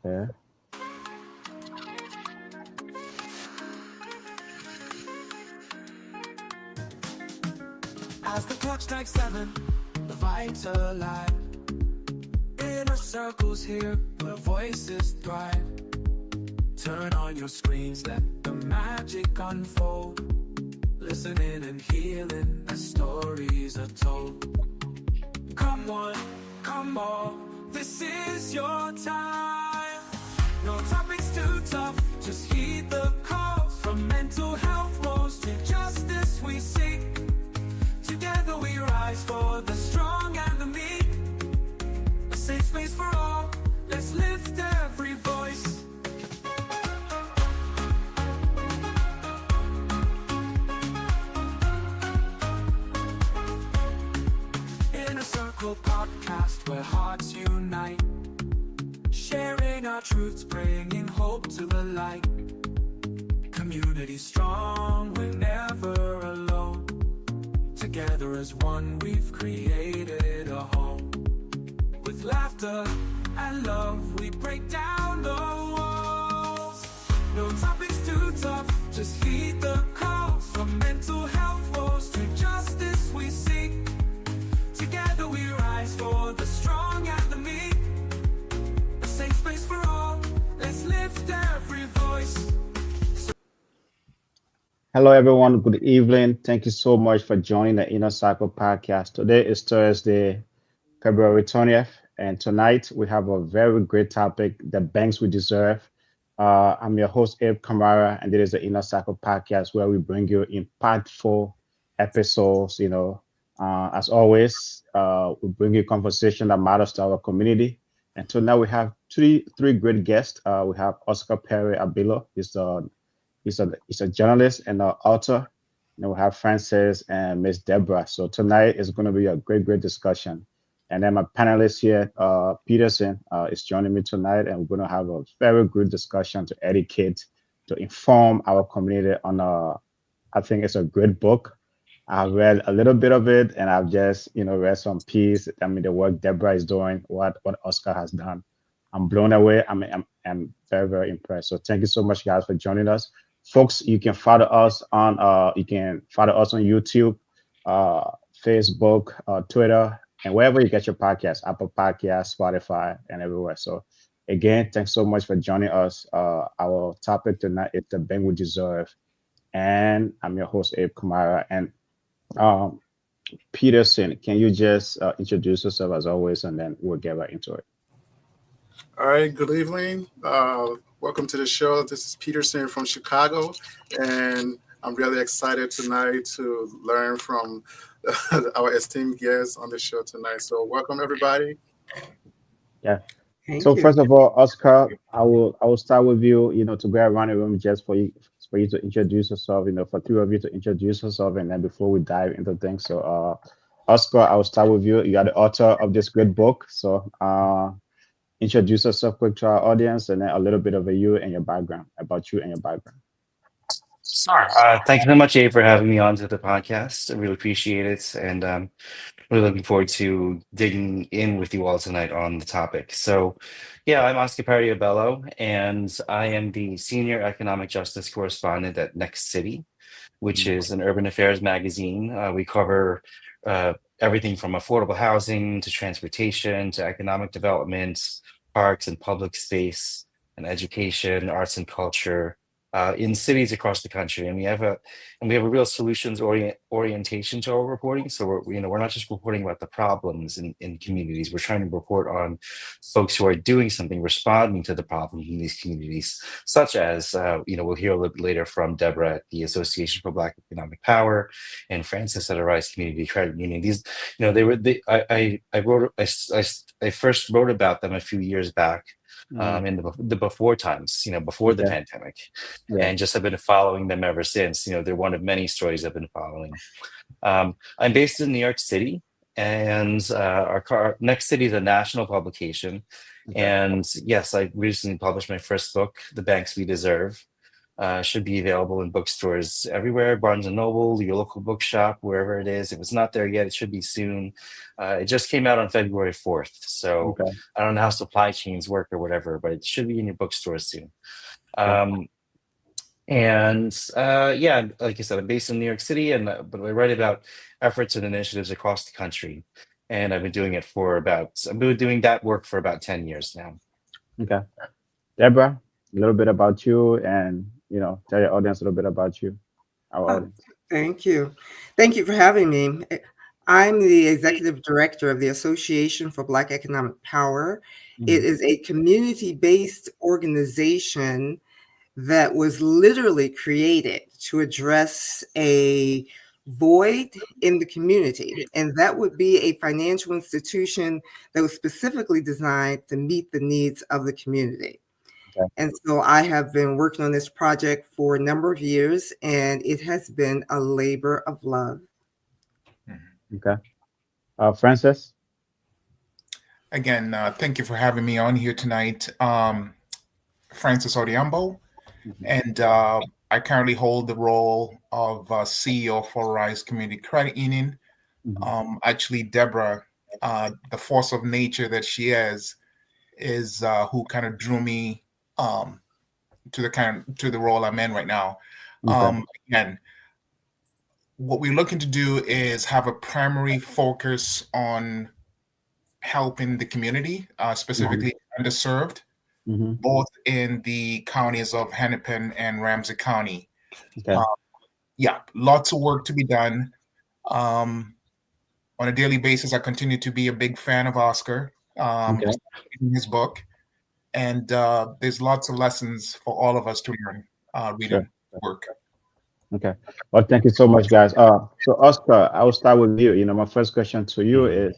Yeah. As the clock strikes 7, the vibes alive. Inner circles here where voices thrive. Turn on your screens, let the magic unfold. Listening and healing as stories are told. Come on, come on, this is your time. No topics too tough, just heed the calls. From mental health woes to justice we seek. Together we rise for the strong and the meek. A safe space for all, let's lift every voice. Inner Circle podcast where hearts unite. Sharing our truths, bringing hope to the light. Community strong, we're never alone. Together as one, we've created a home. With laughter and love, we break down the walls. No topics too tough, just heed the calls. From mental health woes to justice we seek. Together we rise for the strong and the meek. A safe space for all, let's lift every voice. Hello, everyone. Good evening. Thank you so much for joining the Inner Cycle podcast. Today is Thursday, February 20th, and tonight we have a very great topic, the banks we deserve. I'm your host, Abe Kamara, and this is the Inner Cycle podcast where we bring you impactful episodes. As always, we bring you conversation that matters to our community. And tonight we have three great guests. We have Oscar Perry Abilo. He's a journalist and an author. And we have Francis and Miss Deborah. So tonight is going to be a great discussion. And then my panelist here, Peterson, is joining me tonight, and we're going to have a very good discussion to educate, to inform our community on I think it's a great book. I've read a little bit of it, and I've just, read some piece. I mean, the work Deborah is doing, what Oscar has done. I'm blown away. I'm very impressed. So thank you so much, guys, for joining us. Folks, you can follow us on YouTube, Facebook, Twitter, and wherever you get your podcast, Apple Podcasts, Spotify, and everywhere. So again, thanks so much for joining us. Our topic tonight is the bank we deserve. And I'm your host, Abe Kamara. And Peterson, can you just introduce yourself as always, and then we'll get right into it. All right, good evening. Welcome to the show. This is Peterson from Chicago, and I'm really excited tonight to learn from our esteemed guests on the show tonight. So welcome, everybody. Yeah. Thank So you. first of all, Oscar, I will start with you. To go around the room just for you to introduce yourself. For three of you to introduce yourself, and then before we dive into things. So, Oscar, I will start with you. You are the author of this great book. So, introduce yourself quick to our audience, and then a little bit of you and your background, about you and your background. Sure. Thank you so much, Abe, for having me on to the podcast. I really appreciate it. And really looking forward to digging in with you all tonight on the topic. So, yeah, I'm Oscar Perriabello, and I am the Senior Economic Justice Correspondent at Next City, which is an urban affairs magazine. We cover everything from affordable housing to transportation to economic development, parks and public space, and education, arts and culture in cities across the country. And we have a real solutions orientation to our reporting. So we're not just reporting about the problems in communities. We're trying to report on folks who are doing something, responding to the problems in these communities, such as we'll hear a little bit later from Deborah at the Association for Black Economic Power and Francis at Arise Community Credit Union. These, I first wrote about them a few years back. In the before times, before the pandemic, and just have been following them ever since. They're one of many stories I've been following. I'm based in New York City, and our Next City is a national publication. And yes, I recently published my first book, The Banks We Deserve. Should be available in bookstores everywhere, Barnes and Noble, your local bookshop, wherever it is. If it's not there yet, it should be soon. It just came out on February 4th, so Okay. I don't know how supply chains work or whatever, but it should be in your bookstores soon. Okay. And yeah, like I said, I'm based in New York City, and but I write about efforts and initiatives across the country. And I've been doing that work for about 10 years now. Okay. Deborah, a little bit about you, and tell your audience a little bit about you, our Oh, audience. thank you. Thank you for having me. I'm the executive director of the Association for Black Economic Power. It Mhm. is a community-based organization that was literally created to address a void in the community. And that would be a financial institution that was specifically designed to meet the needs of the community. Okay. And so I have been working on this project for a number of years, and it has been a labor of love. Okay. Francis. Again, thank you for having me on here tonight. Francis Odiambo, Mhm. and I currently hold the role of CEO for Rise Community Credit Union. Mhm. Actually, Deborah, the force of nature that she is who kind of drew me to the role I'm in right now. Okay. Again, what we're looking to do is have a primary focus on helping the community, specifically underserved, Mhm. both in the counties of Hennepin and Ramsey County. Okay. Yeah, lots of work to be done. On a daily basis, I continue to be a big fan of Oscar, Okay. reading his book, and there's lots of lessons for all of us to learn reading Sure. work. Okay. Well, thank you so much, guys. So Oscar, I will start with you. My first question to you is,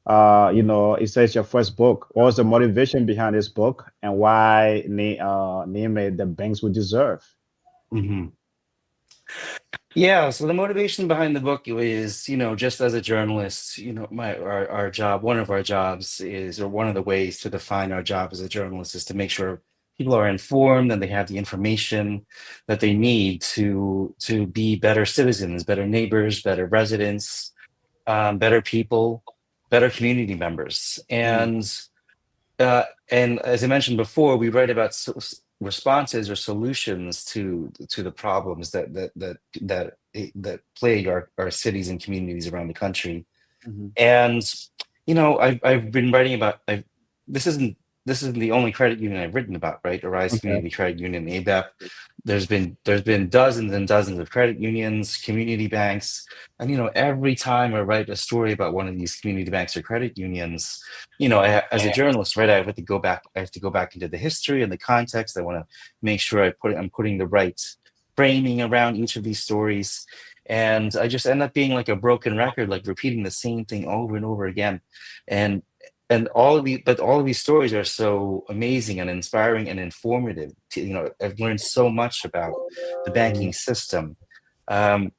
it says your first book. What was the motivation behind this book, and why name it "The Banks We Deserve"? Mhm. Yeah, so the motivation behind the book is, just as a journalist, our job, one of our jobs is, or one of the ways to define our job as a journalist is to make sure people are informed and they have the information that they need to be better citizens, better neighbors, better residents, better people, better community members. And as I mentioned before, we write about responses or solutions to the problems that plague our cities and communities around the country. Mhm. And I've been writing about. This isn't this isn't the only credit union I've written about, right? Arise Okay. Community Credit Union, ABEP. There's been dozens and dozens of credit unions, community banks, and every time I write a story about one of these community banks or credit unions, as a journalist, right, I have to go back. I have to go back into the history and the context. I want to make sure I'm putting the right framing around each of these stories, and I just end up being like a broken record, like repeating the same thing over and over again. And all of these stories are so amazing and inspiring and informative. I've learned so much about the banking system. Um,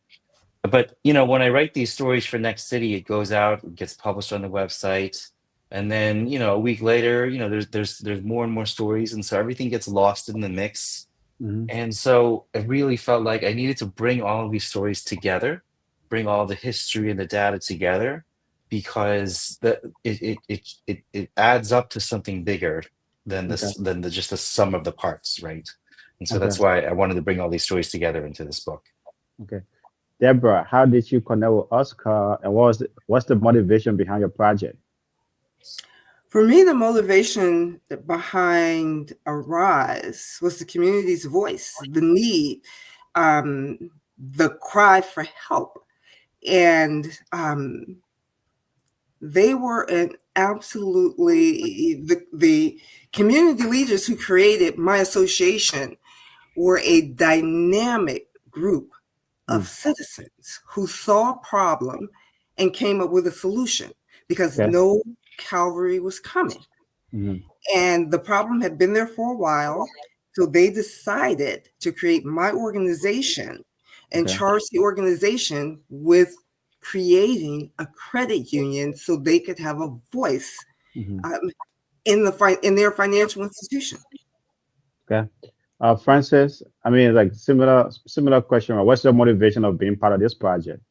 but when I write these stories for Next City, it goes out, it gets published on the website, and then a week later, there's more and more stories, and so everything gets lost in the mix. Mhm. And so I really felt like I needed to bring all of these stories together, bring all the history and the data together, because it adds up to something bigger than Okay. just the sum of the parts, right? And so that's Okay. why I wanted to bring all these stories together into this book. Okay. Deborah, how did you connect with Oscar, and what's the motivation behind your project? For me, the motivation behind Arise was the community's voice, the need, the cry for help. And they were an absolutely, the community leaders who created my association were a dynamic group of citizens who saw a problem and came up with a solution because Okay. no cavalry was coming. Mhm. And the problem had been there for a while. So they decided to create my organization and Okay. charge the organization with creating a credit union so they could have a voice Mhm. in their financial institution. Okay. Francis, I mean, like similar question. What's the motivation of being part of this project?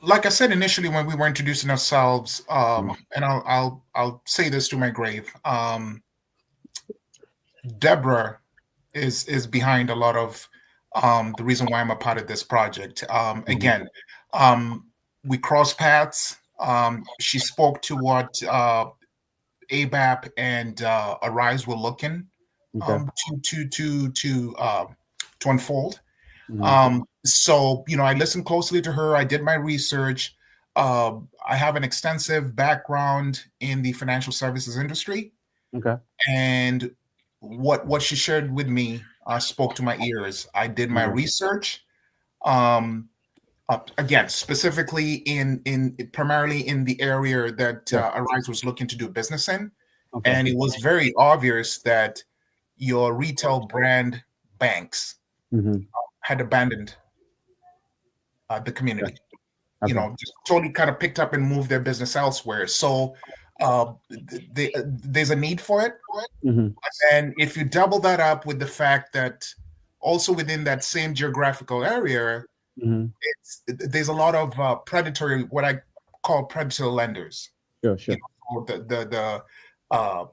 Like I said initially when we were introducing ourselves, Mm. and I'll say this to my grave. Deborah is behind a lot of the reason why I'm a part of this project. Again, we cross paths. She spoke to what ABAP and Arise were looking Okay. to unfold. Mhm. So I listened closely to her. I did my research. I have an extensive background in the financial services industry, Okay. and what she shared with me spoke to my ears. I did my Mhm. research. Again, specifically in primarily in the area that Yeah. Arise was looking to do business in, Okay. and it was very obvious that your retail brand banks Mhm. had abandoned the Yeah. community. Okay. Just totally kind of picked up and moved their business elsewhere. So there's a need for it. Mhm. And if you double that up with the fact that also within that same geographical area, Mhm. there's a lot of predatory, what I call predatory lenders, Sure. you Sure. know,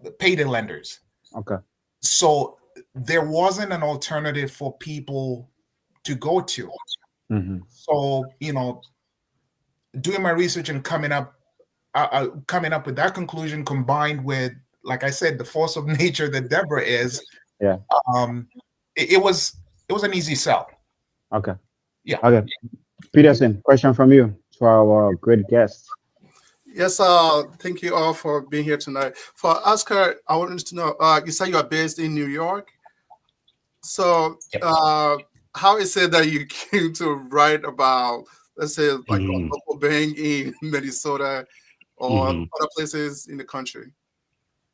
the payday lenders. Okay. So there wasn't an alternative for people to go to. Mhm. So doing my research and coming up with that conclusion, combined with, like I said, the force of nature that Deborah is, Yeah. um, it was an easy sell. Okay. Yeah. Okay. Peterson, question from you to our great guest. Yes, thank you all for being here tonight. For Oscar, I wanted to know, you said you are based in New York. So, Yep. how is it that you came to write about, let's say, like a Mhm. local bank in Minnesota or Mhm. other places in the country?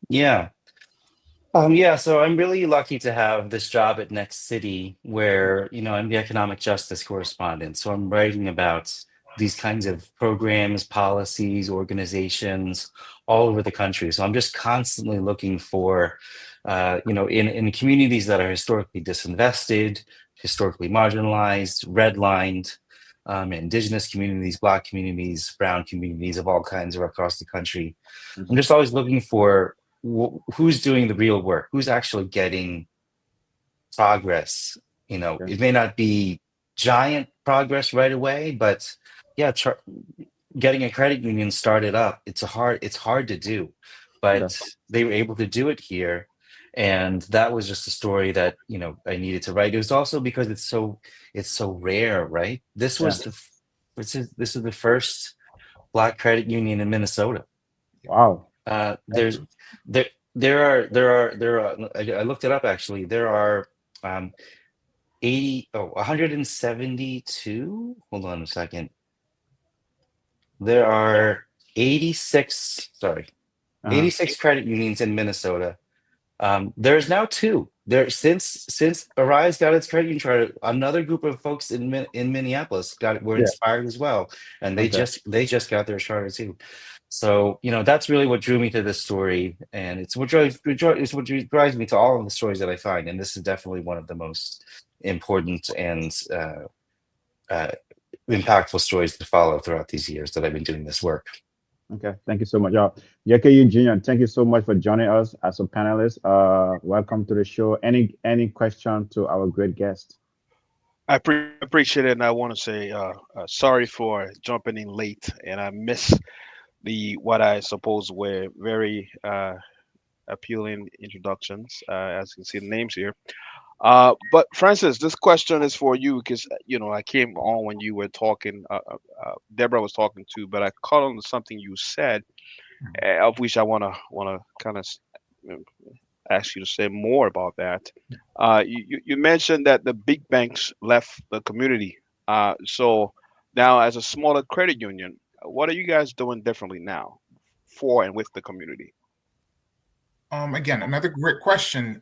Yeah. Yeah, so I'm really lucky to have this job at Next City where, I'm the economic justice correspondent. So I'm writing about these kinds of programs, policies, organizations all over the country. So I'm just constantly looking for, in communities that are historically disinvested, historically marginalized, redlined, indigenous communities, Black communities, brown communities of all kinds are across the country. I'm Mhm. just always looking for who's doing the real work, who's actually getting progress. Yeah. It may not be giant progress right away, but yeah, getting a credit union started up, it's hard to do, Yeah. but they were able to do it here. And that was just a story that, I needed to write. It was also because it's so rare, right? Yeah. This is the first Black credit union in Minnesota. Wow. Thank There's you. there there are I looked it up actually. There are um 172. Hold on a second. There are 86, sorry, Uh-huh. 86 credit unions in Minnesota. There's now two. There since Arise got its credit union charter, another group of folks in Minneapolis were Yeah. inspired as well, and they Okay. just got their charter too. So that's really what drew me to this story, and it's what drives me to all of the stories that I find, and this is definitely one of the most important and uh, impactful stories to follow throughout these years that I've been doing this work. Okay. Thank you so much. JKU Junior, thank you so much for joining us as a panelist. Welcome to the show. Any question to our great guest? I appreciate it, and I want to say sorry for jumping in late, and I missed the what I suppose were very appealing introductions. As you can see the names here. But Francis, this question is for you because I came on when you were talking. Deborah was talking too, but I caught on to something you said, of which I wanna kind of ask you to say more about that. You mentioned that the big banks left the community. So now, as a smaller credit union, what are you guys doing differently now for and with the community? Again, another great question.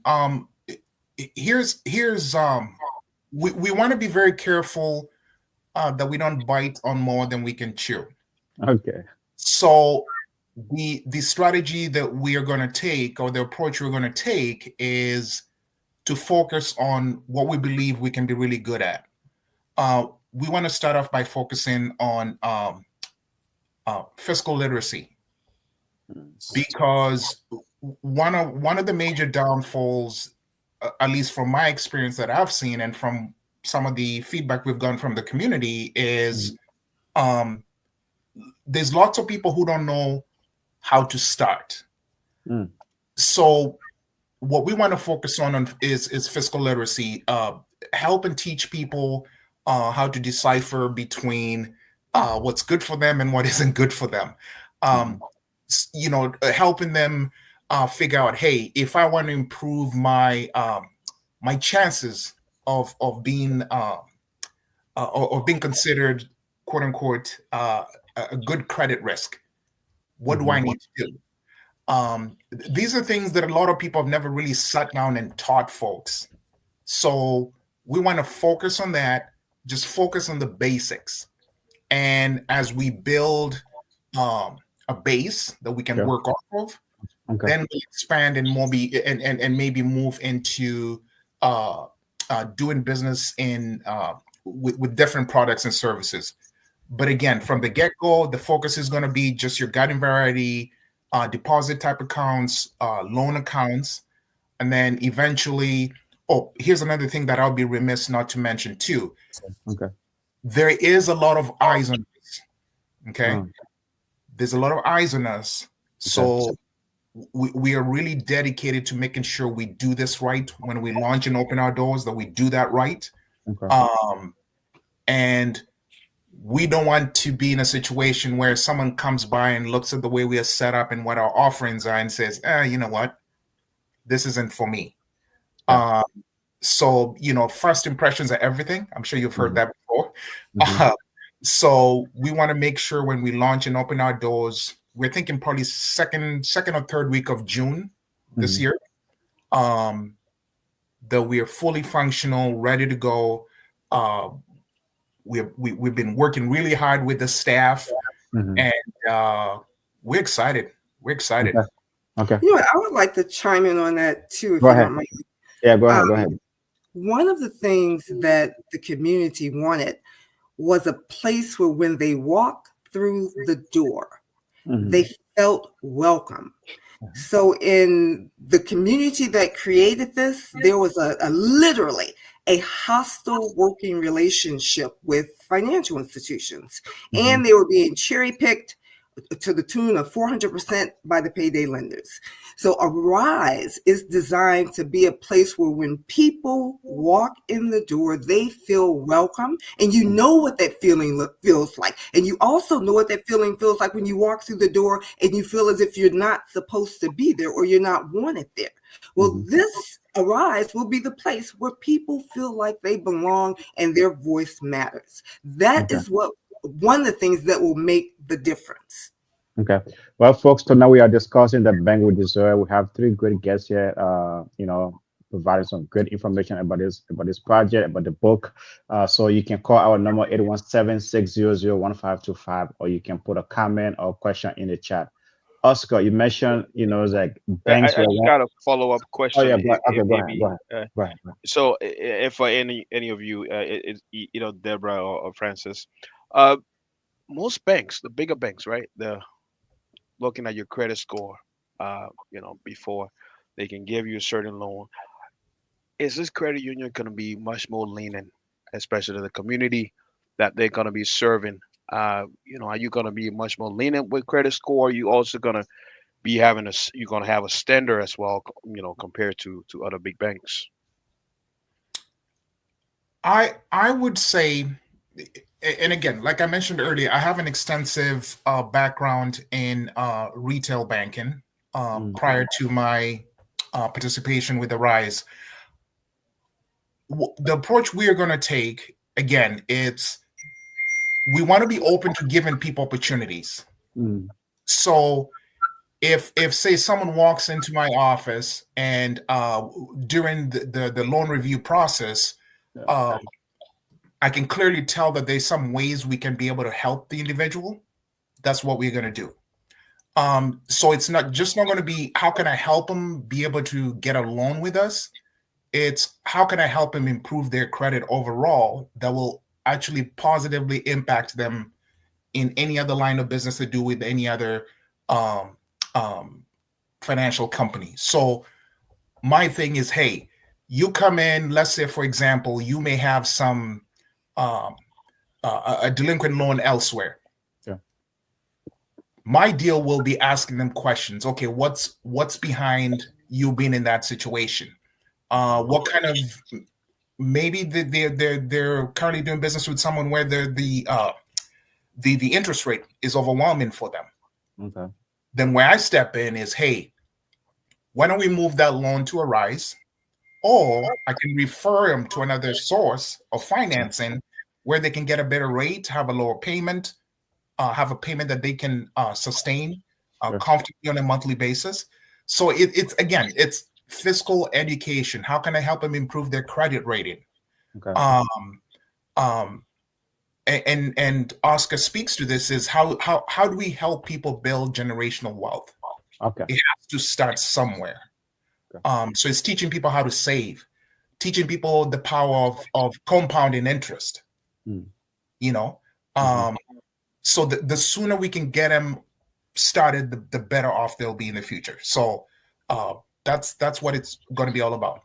Here's we want to be very careful that we don't bite on more than we can chew. Okay. So the strategy that we are going to take, or the approach we're going to take, is to focus on what we believe we can be really good at. We want to start off by focusing on fiscal literacy, because one of the major downfalls, at least from my experience that I've seen and from some of the feedback we've gotten from the community, is there's lots of people who don't know how to start. So what we want to focus on is fiscal literacy, help and teach people how to decipher between what's good for them and what isn't good for them. Helping them figure out, hey, if I want to improve my my chances of being considered, quote unquote, a good credit risk, what do I need to do? These are things that a lot of people have never really sat down and taught folks. So we want to focus on that, just focus on the basics. And as we build a base that we can work off of, then we'll expand and maybe move into doing business in with different products and services. But again, from the get-go, the focus is going to be just your garden variety, deposit type accounts, loan accounts, and then eventually, here's another thing that I'll be remiss not to mention too. There is a lot of eyes on us. There's a lot of eyes on us. So we are really dedicated to making sure we do this right when we launch and open our doors, that we do that right. And we don't want to be in a situation where someone comes by and looks at the way we are set up and what our offerings are and says, you know what, this isn't for me. So, first impressions are everything. I'm sure you've heard that before. So we want to make sure when we launch and open our doors, we're thinking probably second or third week of June this year, that we are fully functional, ready to go. We've been working really hard with the staff, and we're excited. We're excited. Okay. I would like to chime in on that too. Go ahead. Yeah, go ahead. Go ahead. One of the things that the community wanted was a place where when they walk through the door, they felt welcome. So in the community that created this, there was literally a hostile working relationship with financial institutions, and they were being cherry-picked to the tune of 400% by the payday lenders. So Arise is designed to be a place where when people walk in the door, they feel welcome, and you know what that feeling feels like. And you also know what that feeling feels like when you walk through the door and you feel as if you're not supposed to be there or you're not wanted there. Well, this Arise will be the place where people feel like they belong and their voice matters. That is one of the things that will make the difference. Okay. Well, folks, tonight we are discussing the bank we deserve. We have three great guests here, providing some great information about this project, about the book. So you can call our number 817-600-1525, or you can put a comment or question in the chat. Oscar, you mentioned, like banks. I got a follow-up question. Oh, yeah. Go ahead. So, if for any of you, Deborah or Francis, most banks, the bigger banks, right? They're looking at your credit score, before they can give you a certain loan. Is this credit union going to be much more lenient, especially the community that they're going to be serving? Are you going to be much more lenient with credit score? Are you also going to be you're going to have a standard as well, compared to other big banks? I would say, and again, like I mentioned earlier, I have an extensive background in retail banking prior to my participation with Arise. The approach we are going to take, again, we want to be open to giving people opportunities. So if say someone walks into my office and during the loan review process, I can clearly tell that there's some ways we can be able to help the individual. That's what we're going to do. So it's not going to be, how can I help them be able to get a loan with us? It's how can I help them improve their credit overall that will actually positively impact them in any other line of business to do with any other um, um, financial company. So my thing is, hey, you come in, let's say, for example, you may have some um, a delinquent loan elsewhere. Yeah. My deal will be asking them questions. Okay, what's behind you being in that situation? What kind of maybe they're currently doing business with someone where the interest rate is overwhelming for them. Okay. Then where I step in is, hey, why don't we move that loan to Arise? Or I can refer them to another source of financing where they can get a better rate, have a lower payment, have a payment that they can sustain Sure. comfortably on a monthly basis. So it's fiscal education. How can I help them improve their credit rating? Okay. And Oscar speaks to this is how do we help people build generational wealth? Okay. It has to start somewhere. Okay. So it's teaching people how to save, teaching people the power of compounding interest. Mm. You know, Mhm. so the sooner we can get them started, the better off they'll be in the future. So that's what it's going to be all about.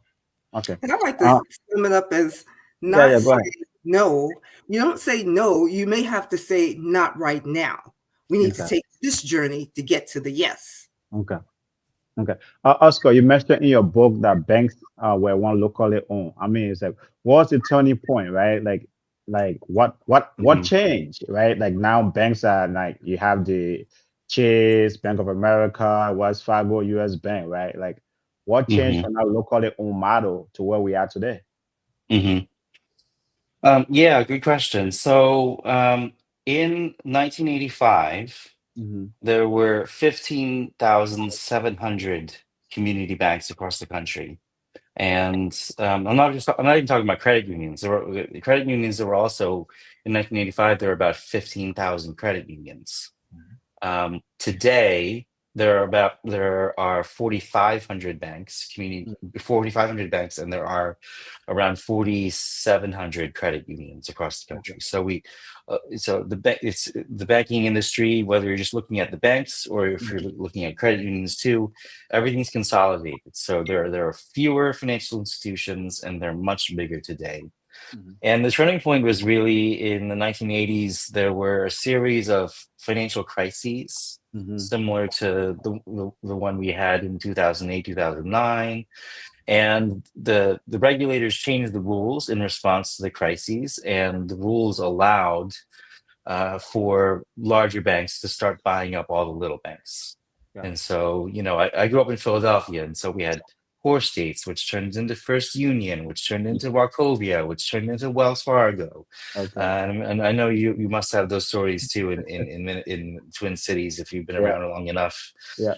Okay. And I like Uh, to sum it up as yeah, not yeah, go ahead. saying no. You don't say no. You may have to say not right now. We need to Okay. take this journey to get to the yes. Okay. Okay. Oscar, you mentioned in your book that banks were one locally owned. I mean, it's like, what's the turning point, right? Like what Mhm. changed, right? Like now banks are like you have the Chase, Bank of America, Wells Fargo, US Bank, right? Like what changed Mhm. from that locally owned model to where we are today? Mhm. Yeah, good question. So, in 1985, Mm-hmm. there were 15,700 community banks across the country. And I'm not even talking about credit unions. The credit unions, there were also in 1985, there were about 15,000 credit unions. Today, there are 4,500 banks, 4,500 banks, and there are around 4,700 credit unions across the country. So it's the banking industry. Whether you're just looking at the banks or if you're looking at credit unions too, everything's consolidated. So there are fewer financial institutions, and they're much bigger today. Mm-hmm. And the turning point was really in the 1980s. There were a series of financial crises Mm-hmm. similar to the one we had in 2008, 2009. And the regulators changed the rules in response to the crises, and the rules allowed for larger banks to start buying up all the little banks. Yeah. And so, I grew up in Philadelphia, and so we had Core States, which turned into First Union, which turned into Wachovia, which turned into Wells Fargo. Okay. And I know you must have those stories too in Twin Cities if you've been Yeah. around long enough. Yeah.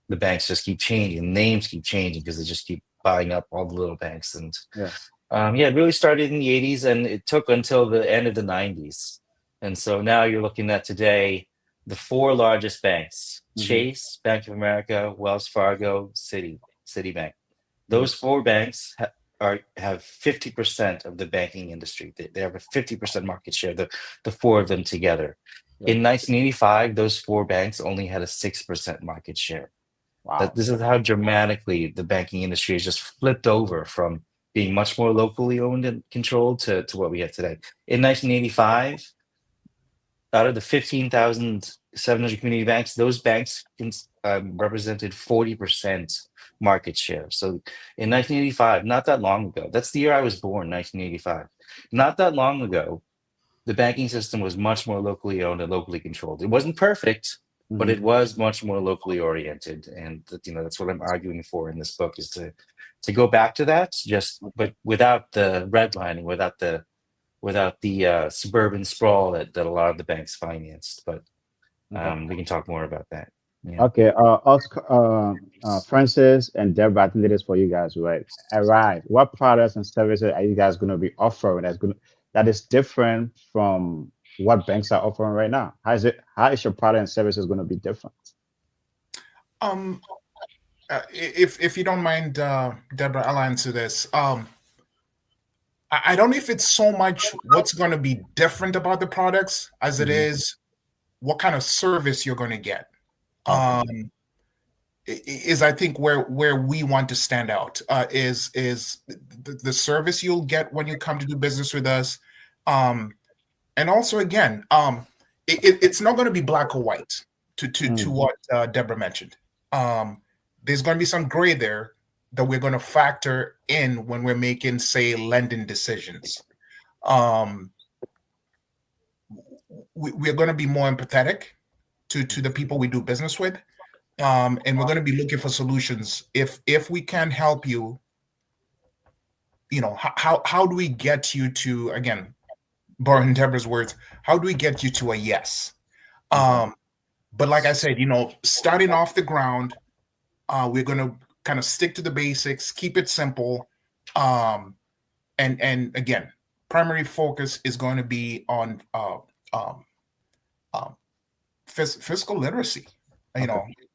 The banks just keep changing, names keep changing because they just keep buying up all the little banks. And Yeah. it really started in the 80s, and it took until the end of the 90s. And so now you're looking at today, the four largest banks: Mm-hmm. Chase, Bank of America, Wells Fargo, Citibank. Those four banks have 50% of the banking industry. They have a 50% market share, the four of them together. Yeah. In 1985, those four banks only had a 6% market share. Wow. This is how dramatically the banking industry has just flipped over from being much more locally owned and controlled to what we have today. In 1985, out of the 15,700 community banks, those banks represented 40% market share. So in 1985, not that long ago, that's the year I was born, 1985. Not that long ago, the banking system was much more locally owned and locally controlled. It wasn't perfect, but it was much more locally oriented. And that's what I'm arguing for in this book, is to go back to that, but without the redlining, without the suburban sprawl that a lot of the banks financed. But Okay. we can talk more about that. Yeah. Okay, Oscar, Francis and Deborah, I think that is for you guys, right? All right. What products and services are you guys going to be offering that is different from what banks are offering right now? How is your product and services going to be different? if you don't mind, Deborah, I'll answer this. I don't know if it's so much what's going to be different about the products as it is what kind of service you're going to get. Is I think where we want to stand out is the service you'll get when you come to do business with us, and also again, it's not going to be black or white to what Deborah mentioned. There's going to be some gray there that we're going to factor in when we're making, say, lending decisions. We're going to be more empathetic to the people we do business with, and we're going to be looking for solutions. If we can help you, how do we get you to, again, borrowing Deborah's words, how do we get you to a yes? But like I said, starting off the ground, we're going to kind of stick to the basics, keep it simple. And again, primary focus is going to be on fiscal literacy.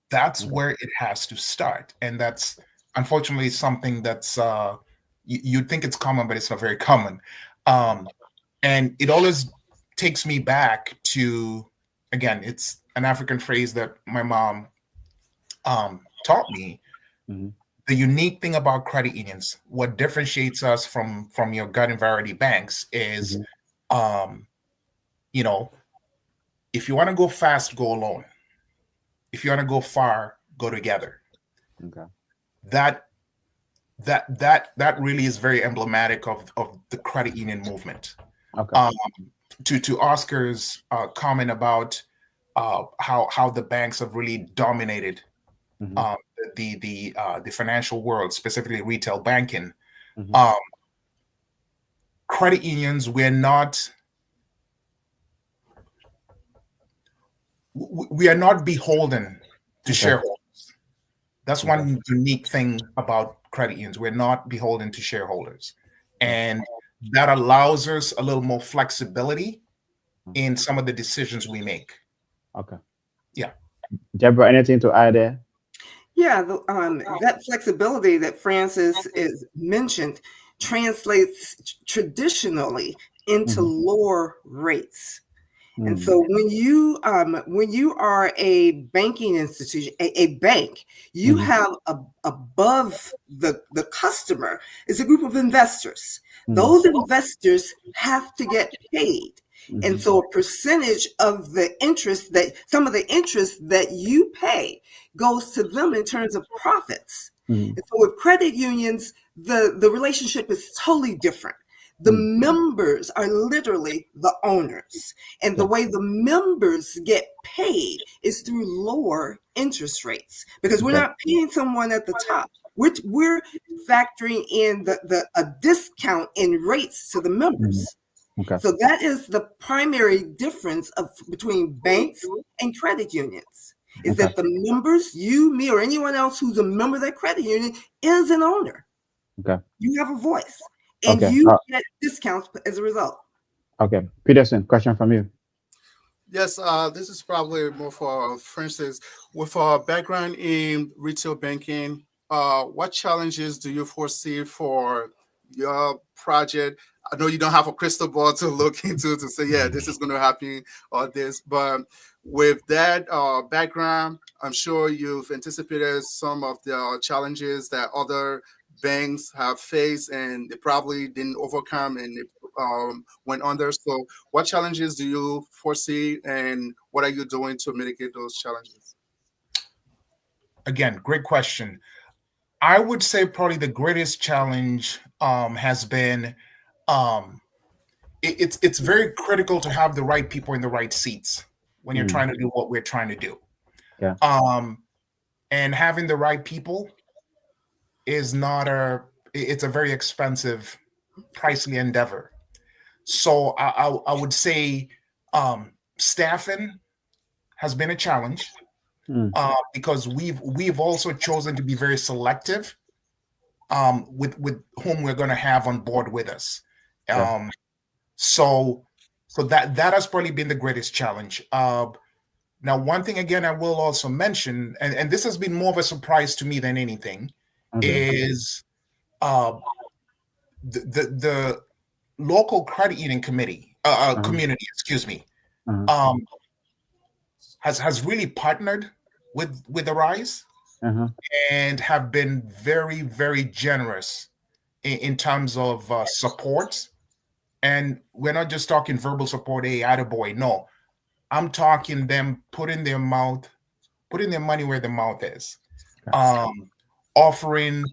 That's where it has to start. And that's unfortunately something that's, you'd think it's common, but it's not very common. And it always takes me back to, again, it's an African phrase that my mom taught me. The unique thing about credit unions, what differentiates us from your garden variety banks is, if you want to go fast, go alone. If you want to go far, go together. Okay. That really is very emblematic of the credit union movement. Okay. To Oscar's comment about how the banks have really dominated the financial world, specifically retail banking. Credit unions, we are not beholden to shareholders. That's one unique thing about credit unions. We're not beholden to shareholders, and that allows us a little more flexibility in some of the decisions we make. Okay. Yeah. Deborah, anything to add there? Yeah, that flexibility that Francis is mentioned translates traditionally into lower rates. And so when you are a banking institution, a bank, you have above the customer is a group of investors. Those investors have to get paid. And so a percentage of some of the interest that you pay goes to them in terms of profits. And so with credit unions, the relationship is totally different. The members are literally the owners. And the way the members get paid is through lower interest rates, because we're not paying someone at the top. We're factoring in a discount in rates to the members. Okay. So that is the primary difference between banks and credit unions, is that the members, you, me, or anyone else who's a member of that credit union is an owner. Okay. You have a voice, and you get discounts as a result. Okay. Peterson, question from you. Yes, this is probably more for Francis. With our background in retail banking, what challenges do you foresee for your project? I know you don't have a crystal ball to look into to say, yeah, this is going to happen or this, but with that background, I'm sure you've anticipated some of the challenges that other banks have faced and they probably didn't overcome and went under. So what challenges do you foresee and what are you doing to mitigate those challenges? Again, great question. I would say probably the greatest challenge has been it's very critical to have the right people in the right seats when you're trying to do what we're trying to do. Yeah. And having the right people is it's a very expensive, pricey endeavor. So I would say staffing has been a challenge because we've also chosen to be very selective with whom we're going to have on board with us. So that has probably been the greatest challenge. Now, one thing again, I will also mention, and this has been more of a surprise to me than anything, Okay. is uh, the local credit union community, excuse me, Uh-huh. has really partnered with Arise Uh-huh. and have been very, very generous in terms of support. And we're not just talking verbal support, hey, attaboy. No, I'm talking them putting their money where their mouth is. Offering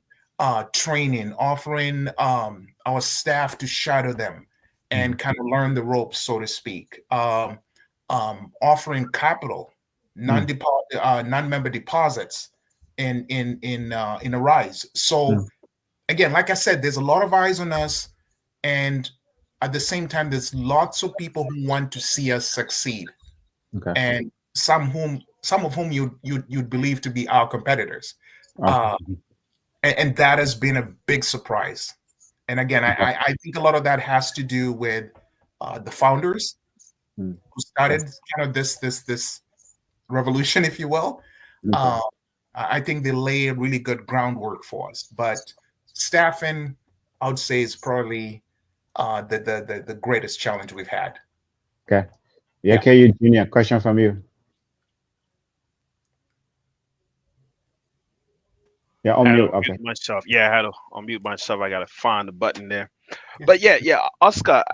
training, offering our staff to shadow them and kind of learn the ropes, so to speak. Offering capital, non-member deposits in Arise. So again, like I said, there's a lot of eyes on us, and at the same time, there's lots of people who want to see us succeed, Okay. and some of whom you'd believe to be our competitors. And that has been a big surprise. And again, I think a lot of that has to do with the founders who started kind of this revolution, if you will. I think they lay a really good groundwork for us. But staffing, I would say, is probably the greatest challenge we've had. Okay. Yeah, KU Junior, question from you. Yeah, unmute. Okay. Myself. Yeah, I had to unmute myself. I got to find the button there. But yeah, Oscar,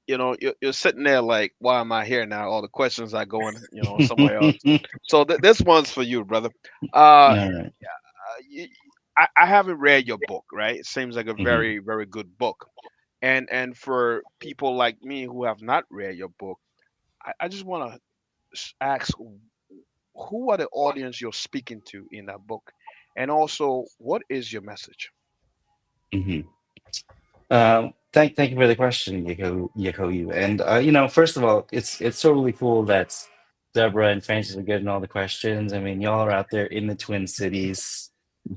you're sitting there like, why am I here now? All the questions are going, somewhere else. So this one's for you, brother. I haven't read your book, right? It seems like a very, very good book. And for people like me who have not read your book, I just want to ask, who are the audience you're speaking to in that book? And also, what is your message? Thank you for the question, Yakoyu. And first of all, it's totally cool that Deborah and Francis are getting all the questions. I mean, y'all are out there in the Twin Cities.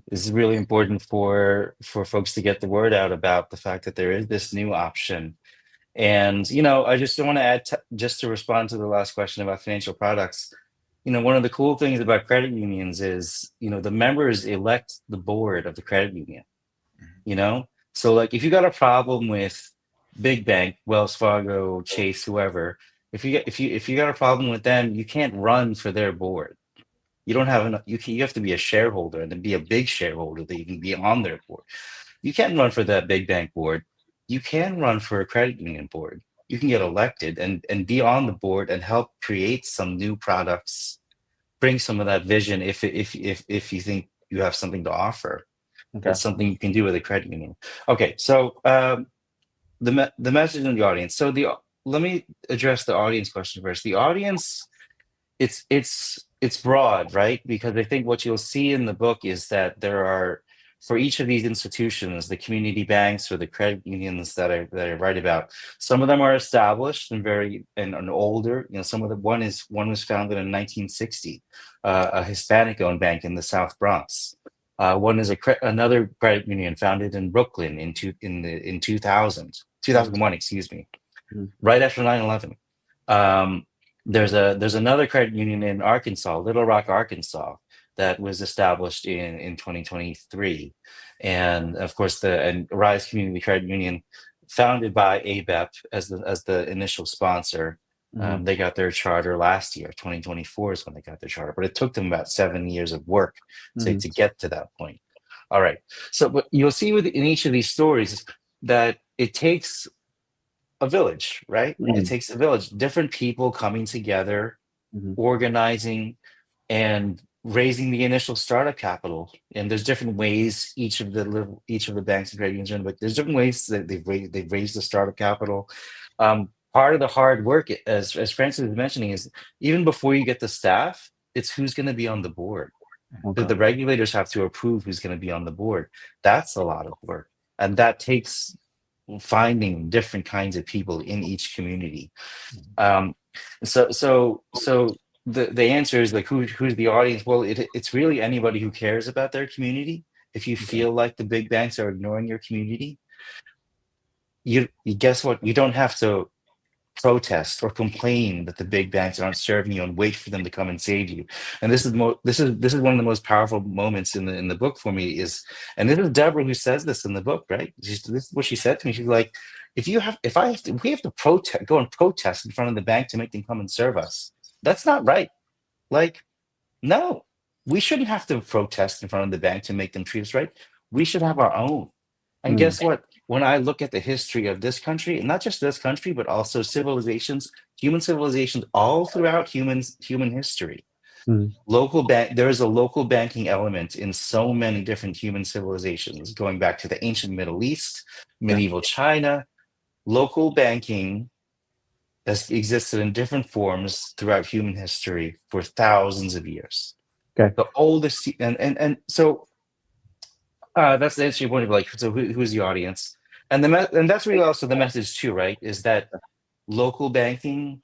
This is really important for folks to get the word out about the fact that there is this new option. And I just want to add, just to respond to the last question about financial products. One of the cool things about credit unions is, the members elect the board of the credit union. So like if you got a problem with big bank, Wells Fargo, Chase, whoever, if you got a problem with them, you can't run for their board. You don't have enough. You have to be a shareholder and then be a big shareholder that you can be on their board. You can't run for that big bank board. You can run for a credit union board. You can get elected and be on the board and help create some new products, bring some of that vision if you think you have something to offer. Okay. That's something you can do with a credit union. Okay, so the message in the audience. So let me address the audience question first. The audience, it's broad, right? Because I think what you'll see in the book is that there are, for each of these institutions, the community banks or the credit unions that I write about, some of them are established and older. Some of one was founded in 1960, a Hispanic-owned bank in the South Bronx. One is another credit union founded in Brooklyn in 2001, excuse me, right after 9/11. There's another credit union in Arkansas, Little Rock, Arkansas, that was established in 2023, and of course the Rise Community Credit Union, founded by ABEP as the initial sponsor. They got their charter last year. 2024 is when they got their charter, but it took them about 7 years of work to get to that point. All right. So what you'll see in each of these stories that it takes a village, right? It takes a village, different people coming together, organizing, and raising the initial startup capital. And there's different ways each of the banks and credit unions, but there's different ways that they've raised the startup capital. Part of the hard work, as Francis was mentioning, is even before you get the staff, it's who's going to be on the board. Okay. The regulators have to approve who's going to be on the board. That's a lot of work, and that takes finding different kinds of people in each community. So the answer is like, who's the audience? Well, it's really anybody who cares about their community. If you feel like the big banks are ignoring your community, you guess what? You don't have to protest or complain that the big banks aren't serving you and wait for them to come and save you. And this is one of the most powerful moments in the book for me is, and this is Deborah who says this in the book, right? This is what she said to me. She's like, if we have to protest, go and protest in front of the bank to make them come and serve us, that's not right. Like, no, we shouldn't have to protest in front of the bank to make them treat us right. We should have our own. And guess what? When I look at the history of this country, and not just this country, but also civilizations, human civilizations all throughout human history, there is a local banking element in so many different human civilizations, going back to the ancient Middle East, medieval China. Local banking has existed in different forms throughout human history for thousands of years. Okay. The oldest, and so that's the interesting point of like, so who's the audience? And and that's really also the message too, right? Is that local banking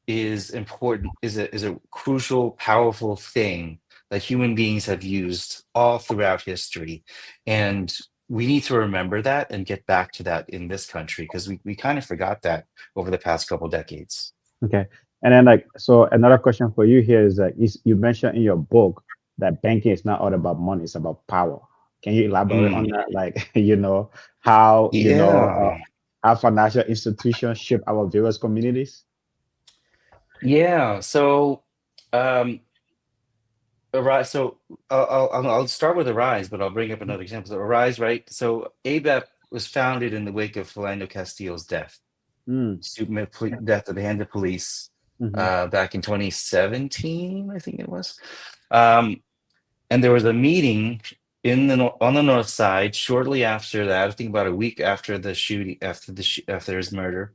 is important, is a crucial, powerful thing that human beings have used all throughout history. And we need to remember that and get back to that in this country, because we kind of forgot that over the past couple decades. Okay. And then like, so another question for you here is that you mentioned in your book that banking is not all about money, it's about power. Can you elaborate on that? Like, how, how financial institutions shape our various communities? Yeah. So, Arise. So I'll start with Arise, but I'll bring up another example. So Arise, right? So ABEP was founded in the wake of Philando Castile's death, death at the hand of police, back in 2017, I think it was. And there was a meeting on the north side shortly after that. I think about a week after the shooting, after his murder.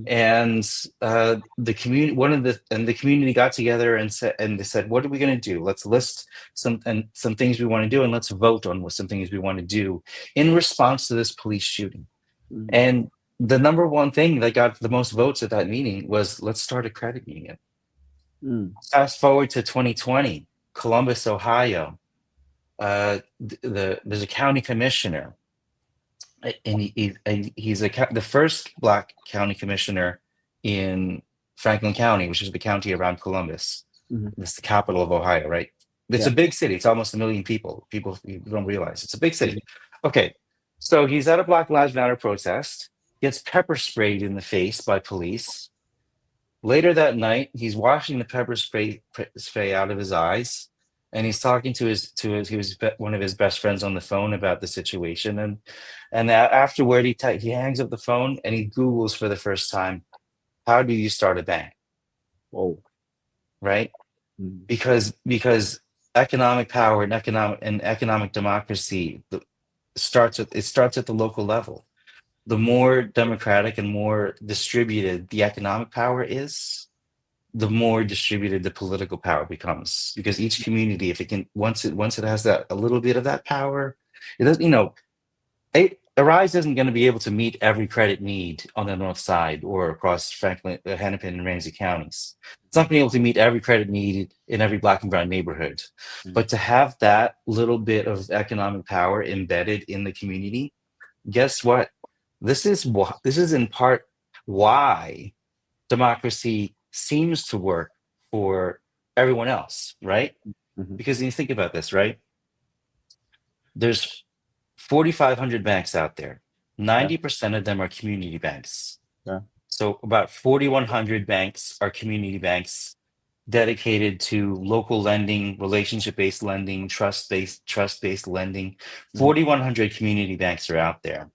And the community got together and they said, what are we going to do? Let's list some things we want to do, and let's vote on some things we want to do in response to this police shooting. And the number one thing that got the most votes at that meeting was, let's start a credit union. Fast forward to 2020, Columbus, Ohio. There's a county commissioner, and he's the first Black county commissioner in Franklin County, which is the county around Columbus. It's the capital of Ohio, right? It's a big city. It's almost 1 million people. People don't realize it's a big city. Okay, so he's at a Black Lives Matter protest, gets pepper sprayed in the face by police. Later that night, he's washing the pepper spray out of his eyes. And he's talking to one of his best friends on the phone about the situation, and afterward he hangs up the phone and he Googles for the first time, how do you start a bank? Whoa. Right? Because economic power and economic democracy starts at the local level. The more democratic and more distributed the economic power is, the more distributed the political power becomes, because each community, if it can, once it has that a little bit of that power, it doesn't, Arise isn't going to be able to meet every credit need on the north side or across Franklin, Hennepin, and Ramsey counties. It's not being able to meet every credit need in every Black and brown neighborhood, but to have that little bit of economic power embedded in the community, guess what? This is in part why democracy seems to work for everyone else, right? Because you think about this, right? There's 4,500 banks out there. 90% of them are community banks. So about 4,100 banks are community banks dedicated to local lending, relationship-based lending, trust-based lending. 4,100 community banks are out there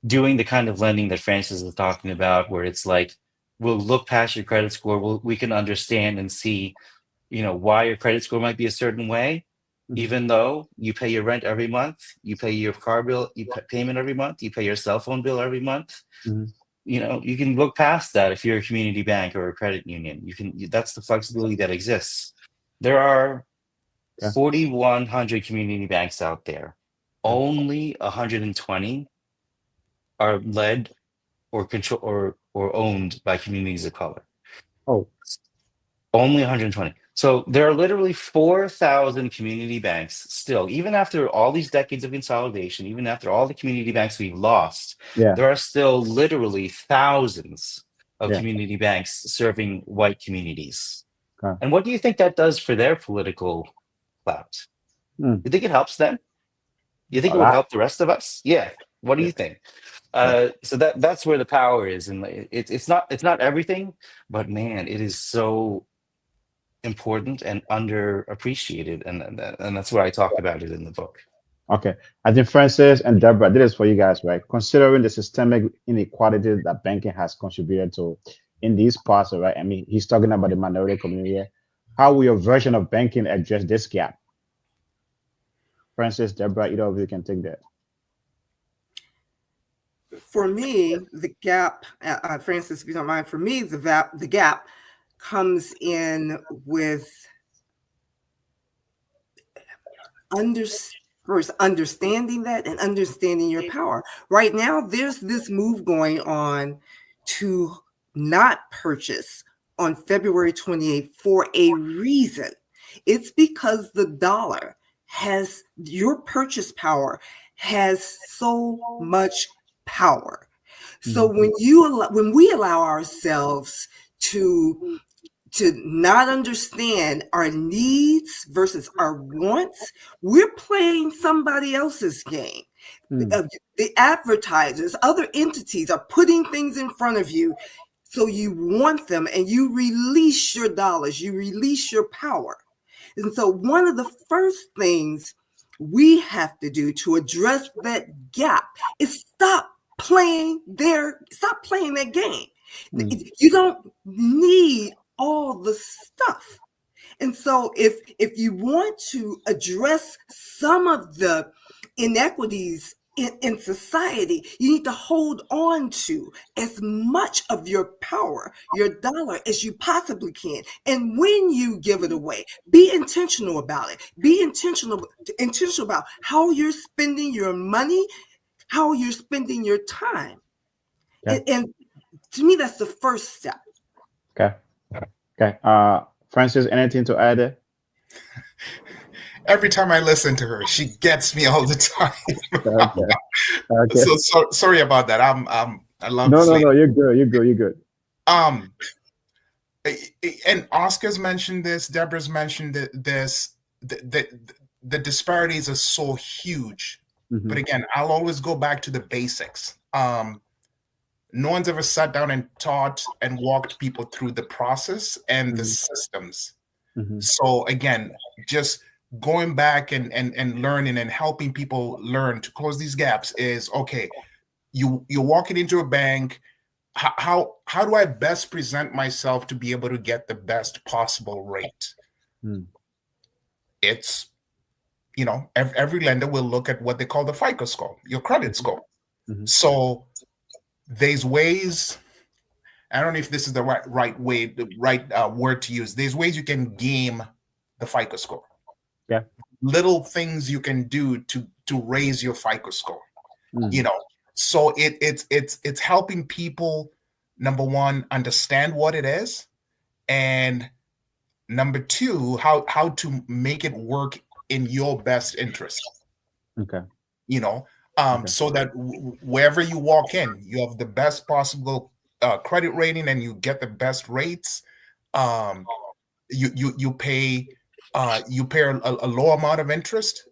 doing the kind of lending that Francis is talking about, where it's like, we'll look past your credit score. We can understand and see, why your credit score might be a certain way, even though you pay your rent every month, you pay your car bill, payment every month, you pay your cell phone bill every month. You can look past that if you're a community bank or a credit union. That's the flexibility that exists. There are 4,100 community banks out there. Only 120 are led or control or owned by communities of color. Only 120. So there are literally 4,000 community banks still, even after all these decades of consolidation, even after all the community banks we've lost, there are still literally thousands of Yeah. community banks serving white communities. Okay. And what do you think that does for their political clout? Mm. You think it helps them? You think A it would lot. help the rest of us? Yeah. What do Yeah. you think? Yeah. So that's where the power is, and it's not everything, but man, it is so important and underappreciated, and that's where I talk about it in the book. Okay. I think Francis and Deborah, this is for you guys, right? Considering the systemic inequality that banking has contributed to in these parts, right? I mean, he's talking about the minority community here. How will your version of banking address this gap? Francis, Deborah, either of you can take that. For me, the gap, Francis, if you don't mind, for me, the gap comes in with first understanding that and understanding your power. Right now, there's this move going on to not purchase on February 28th for a reason. It's because the dollar has, your purchase power has so much power. So when we allow ourselves to not understand our needs versus our wants, we're playing somebody else's game. The advertisers, other entities are putting things in front of you, so you want them and you release your dollars, you release your power. And so one of the first things we have to do to address that gap is stop playing that game. You don't need all the stuff. And so if you want to address some of the inequities in society, you need to hold on to as much of your power, your dollar, as you possibly can. And when you give it away, be intentional about it. Be intentional about how you're spending your money, how you're spending your time. Okay. And to me, that's the first step. Okay. Okay. Francis, anything to add there? Every time I listen to her, she gets me all the time. Okay. So sorry about that. I love No, you're good. You're good. And Oscar's mentioned this, Deborah's mentioned this. The disparities are so huge. But again, I'll always go back to the basics. No one's ever sat down and taught and walked people through the process and the systems. So again, just going back and learning and helping people learn to close these gaps is, okay, you're walking into a bank. How do I best present myself to be able to get the best possible rate? It's, every lender will look at what they call the FICO score, your credit score. So there's ways, I don't know if this is the right word to use. There's ways you can game the FICO score. Yeah. Little things you can do to raise your FICO score. So it's helping people, number one, understand what it is, and number two, how to make it work in your best interest. Okay. So that wherever you walk in, you have the best possible credit rating and you get the best rates. You pay a low amount of interest.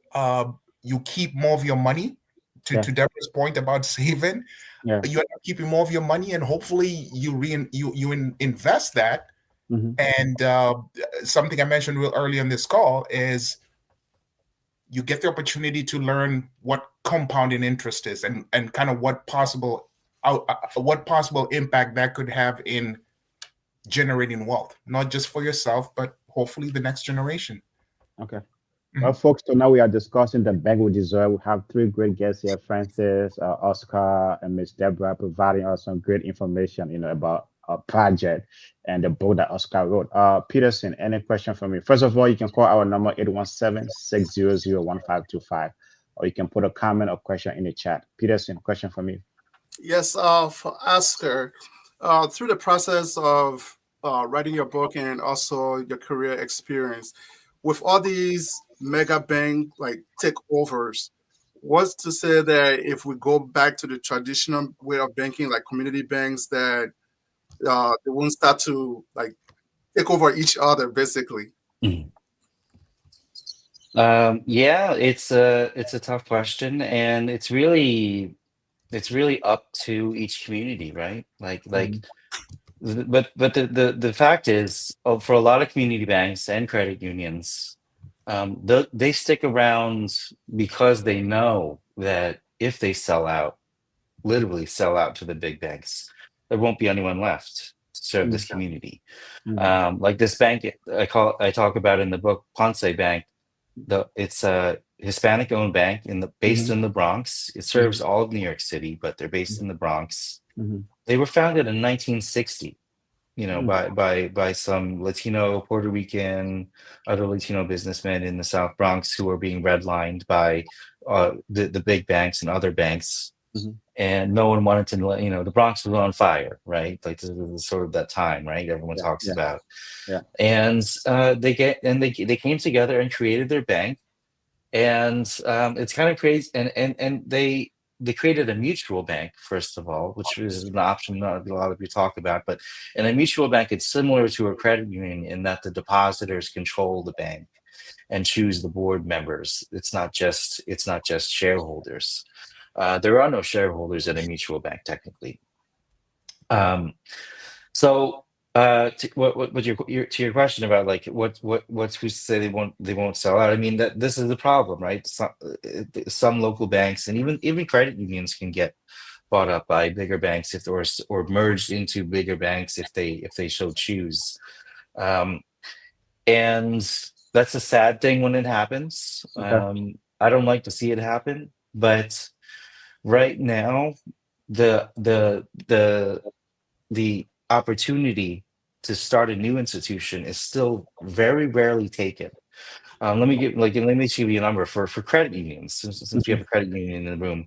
You keep more of your money. To Deborah's point about saving, you end up keeping more of your money, and hopefully you invest that. And something I mentioned real early on this call is you get the opportunity to learn what compounding interest is and kind of what possible impact that could have in generating wealth, not just for yourself, but hopefully the next generation. Okay. Well, folks, so now we are discussing the bank we deserve. We have three great guests here, Francis, Oscar, and Miss Deborah, providing us some great information, about our project and the book that Oscar wrote. Peterson, any question for me? First of all, you can call our number 817-600-1525, or you can put a comment or question in the chat. Peterson, question for me? Yes, for Oscar, through the process of writing your book and also your career experience, with all these mega bank takeovers, what's to say that if we go back to the traditional way of banking, like community banks, that they won't start to like take over each other, basically? Yeah, it's a tough question, and it's really up to each community, right? But the fact is, for a lot of community banks and credit unions, they stick around because they know that if they sell out, literally sell out to the big banks, there won't be anyone left to serve this community. Like this bank I talk about in the book, Ponce Bank. It's a Hispanic owned bank based in the Bronx. It serves all of New York City, but they're based in the Bronx. They were founded in 1960, by some Latino, Puerto Rican, other Latino businessmen in the South Bronx who were being redlined by the big banks and other banks. And no one wanted to, the Bronx was on fire, right? Like this was sort of that time, right? Everyone talks about. Yeah. And they came together and created their bank, and it's kind of crazy. And they created a mutual bank first of all, which is an option not a lot of you talk about. But in a mutual bank, it's similar to a credit union in that the depositors control the bank and choose the board members. It's not just shareholders. There are no shareholders at a mutual bank technically. So to your question about like what's who's to say they won't sell out? I mean that this is the problem, right? Some local banks and even credit unions can get bought up by bigger banks or merged into bigger banks if they so choose. And that's a sad thing when it happens. Okay. I don't like to see it happen, but right now the opportunity to start a new institution is still very rarely taken. Let me give you a number for credit unions, since we have a credit union in the room.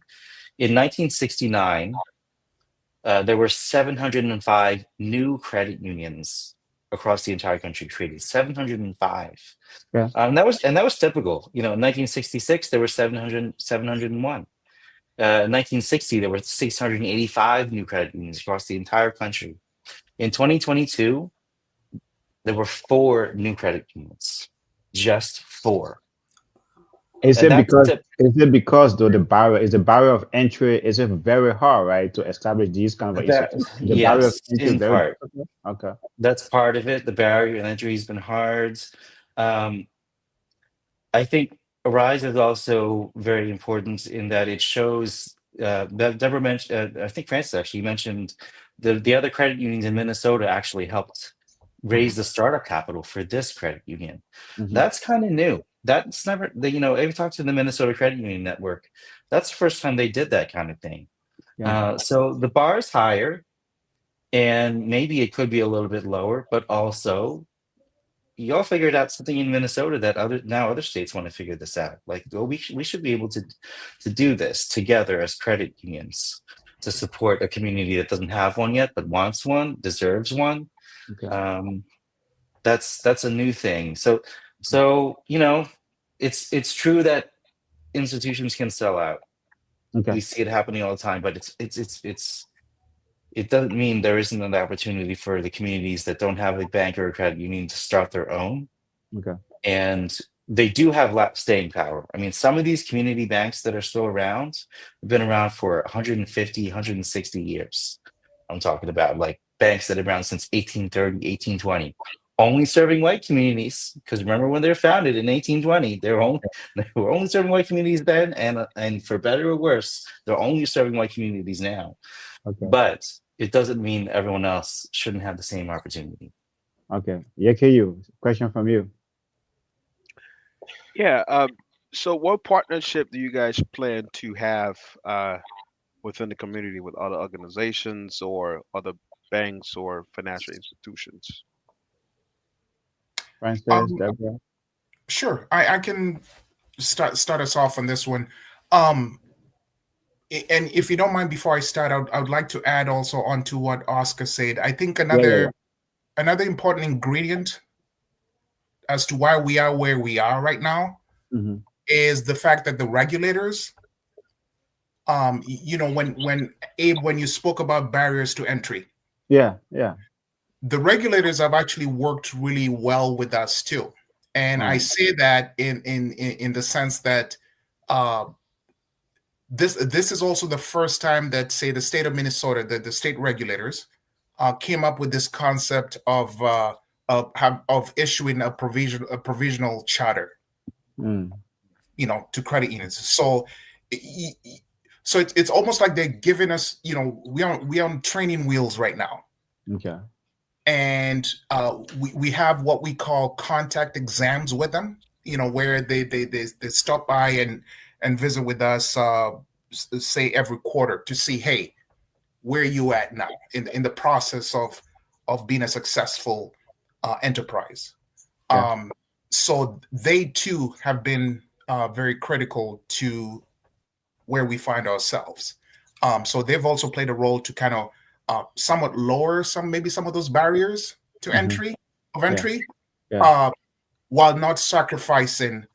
In 1969, there were 705 new credit unions across the entire country created. 705. Yeah. That was typical. In 1966 there were 701. In 1960, there were 685 new credit unions across the entire country. In 2022, there were 4 new credit unions, just 4. Is it because though the barrier of entry is it very hard, right, to establish these kind of institutions? The barrier of Yes, entry in is very part. difficult? Okay. That's part of it. The barrier to entry has been hard. I think Arise is also very important in that it shows. Deborah mentioned. I think Francis actually mentioned the other credit unions in Minnesota actually helped raise the startup capital for this credit union. That's kind of new. That's never. If you talk to the Minnesota Credit Union Network, that's the first time they did that kind of thing. Yeah. So the bar is higher, and maybe it could be a little bit lower, but also y'all figured out something in Minnesota that other states want to figure this out. Like, well, we should be able to do this together as credit unions to support a community that doesn't have one yet, but wants one, deserves one. Okay. That's a new thing. So it's true that institutions can sell out. Okay. We see it happening all the time, but it doesn't mean there isn't an opportunity for the communities that don't have a bank or a credit union to start their own. Okay. And they do have staying power. I mean, some of these community banks that are still around have been around for 150, 160 years. I'm talking about like banks that have been around since 1830, 1820, only serving white communities. Because remember when they were founded in 1820, they were only serving white communities then, and for better or worse, they're only serving white communities now. Okay. But it doesn't mean everyone else shouldn't have the same opportunity. Okay. YKU, question from you. Yeah. So, what partnership do you guys plan to have within the community with other organizations or other banks or financial institutions? Francis, Deborah. Sure, I can start us off on this one. And if you don't mind, before I start out, I would like to add also onto what Oscar said. I think another important ingredient as to why we are where we are right now is the fact that the regulators, when Abe, when you spoke about barriers to entry, Yeah, yeah. The regulators have actually worked really well with us too, and I say that in the sense that uh, this is also the first time that, say, the state of Minnesota, the state regulators, came up with this concept of issuing a provisional charter, Mm. To credit unions. So it's almost like they're giving us, we on training wheels right now. Okay. And we have what we call contact exams with them, where they stop by and visit with us, say every quarter, to see, hey, where are you at now in the process of being a successful enterprise. Yeah. So they too have been very critical to where we find ourselves. So they've also played a role to kind of somewhat lower some of those barriers to entry. Yeah. While not sacrificing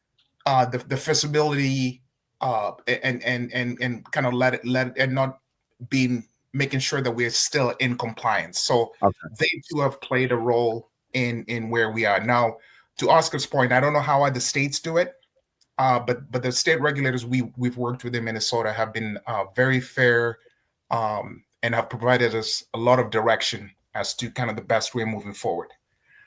the feasibility and kind of let it and not making sure that we're still in compliance. So they too have played a role in where we are now. To Oscar's point, I don't know how other states do it, but the state regulators we've worked with in Minnesota have been very fair, and have provided us a lot of direction as to kind of the best way moving forward.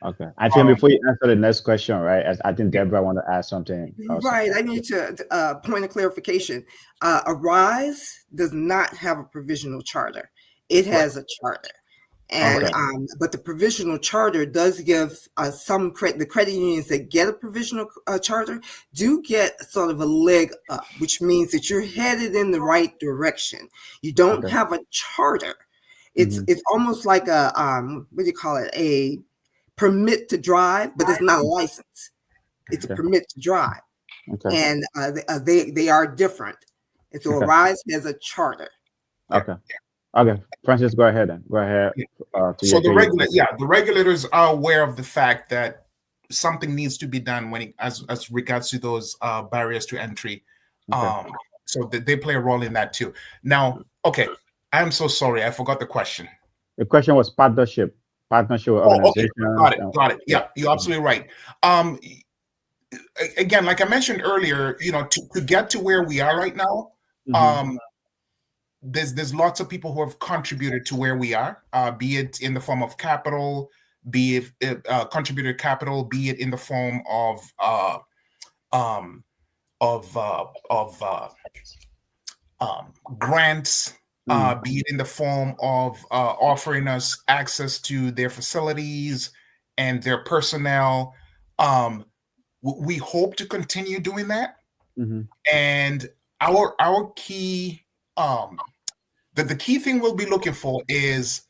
Okay. I think before you answer the next question, right, I think Deborah want to add something. Right. I need to point of clarification. Arise does not have a provisional charter. It has a charter. And but the provisional charter does give some credit. The credit unions that get a provisional charter do get sort of a leg up, which means that you're headed in the right direction. You don't have a charter. It's almost like a what do you call it? A permit to drive, but it's not a license. It's a permit to drive, and they are different. And so Arise has a charter. Okay, Francis, go ahead then. Go ahead. So the regulators are aware of the fact that something needs to be done as regards to those barriers to entry. So they play a role in that too. Now, I'm so sorry, I forgot the question. The question was partnership with organizations. Got it. Yeah, you're absolutely right. Again, like I mentioned earlier, to get to where we are right now, there's lots of people who have contributed to where we are, be it in the form of capital, be it contributed capital, be it in the form of grants, be it in the form of offering us access to their facilities and their personnel. We hope to continue doing that, and our key. The key thing we'll be looking for is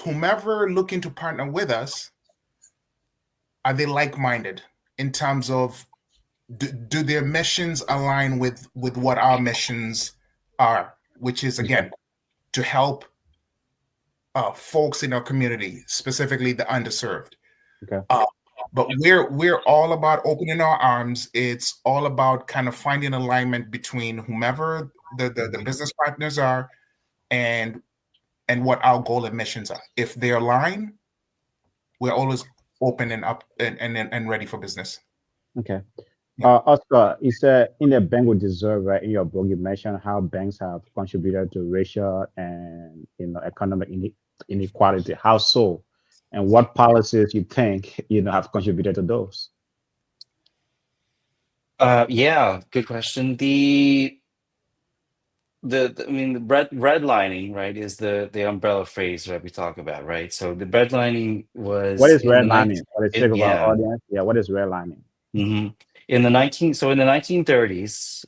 whomever looking to partner with us, are they like-minded in terms of do their missions align with what our missions are, which is, again, to help folks in our community, specifically the underserved. But we're all about opening our arms. It's all about kind of finding alignment between whomever the business partners are and what our goal and missions are. If they align, we're always open and up and ready for business. Okay. Oscar, you said in the Bank We Deserve, right, in your book, you mentioned how banks have contributed to racial and economic inequality. How so? And what policies you think have contributed to those? Yeah, good question. The redlining, right, is the umbrella phrase that we talk about, right? So the redlining was what is redlining? For the sake of our audience, what is redlining? In the 1930s,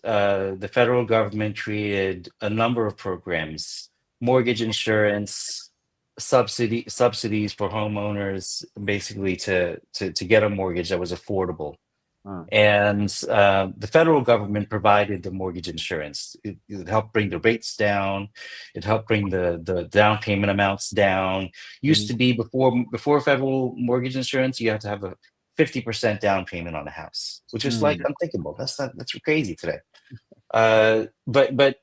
the federal government created a number of programs: mortgage insurance, subsidies for homeowners, basically to get a mortgage that was affordable. And the federal government provided the mortgage insurance. It helped bring the rates down. It helped bring the down payment amounts down. Used to be before federal mortgage insurance, you have to have a 50% down payment on a house, which is like unthinkable. That's crazy today. But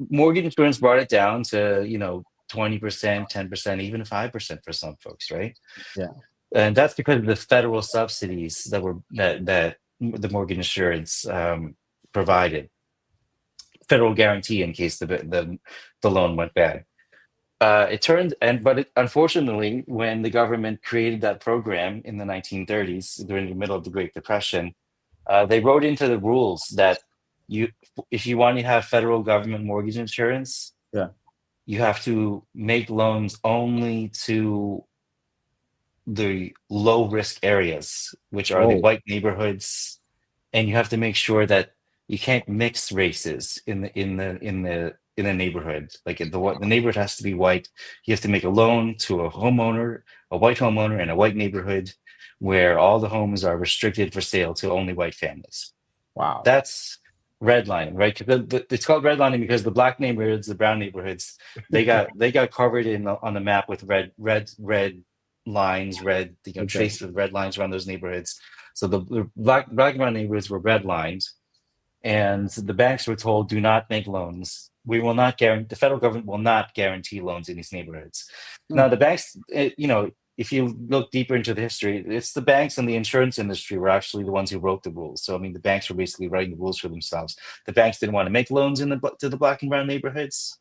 mortgage insurance brought it down to 20%, 10%, even 5% for some folks, right? Yeah. And that's because of the federal subsidies that the mortgage insurance provided, federal guarantee in case the loan went bad. Unfortunately, when the government created that program in the 1930s during the middle of the Great Depression, they wrote into the rules that if you want to have federal government mortgage insurance, Yeah. you have to make loans only to the low risk areas, which are the Oh, white neighborhoods, and you have to make sure that you can't mix races in the neighborhood. Like the neighborhood has to be white. You have to make a loan to a white homeowner in a white neighborhood where all the homes are restricted for sale to only white families. wow. That's redlining, right? It's called redlining because the black neighborhoods, the brown neighborhoods, they got covered on the map with red lines, Okay. traced with red lines around those neighborhoods. So the black and brown neighborhoods were red lines, and the banks were told, do not make loans. We will not guarantee. The federal government will not guarantee loans in these neighborhoods. Now the banks, if you look deeper into the history, it's the banks and the insurance industry were actually the ones who wrote the rules. So I mean, the banks were basically writing the rules for themselves. The banks didn't want to make loans to the black and brown neighborhoods,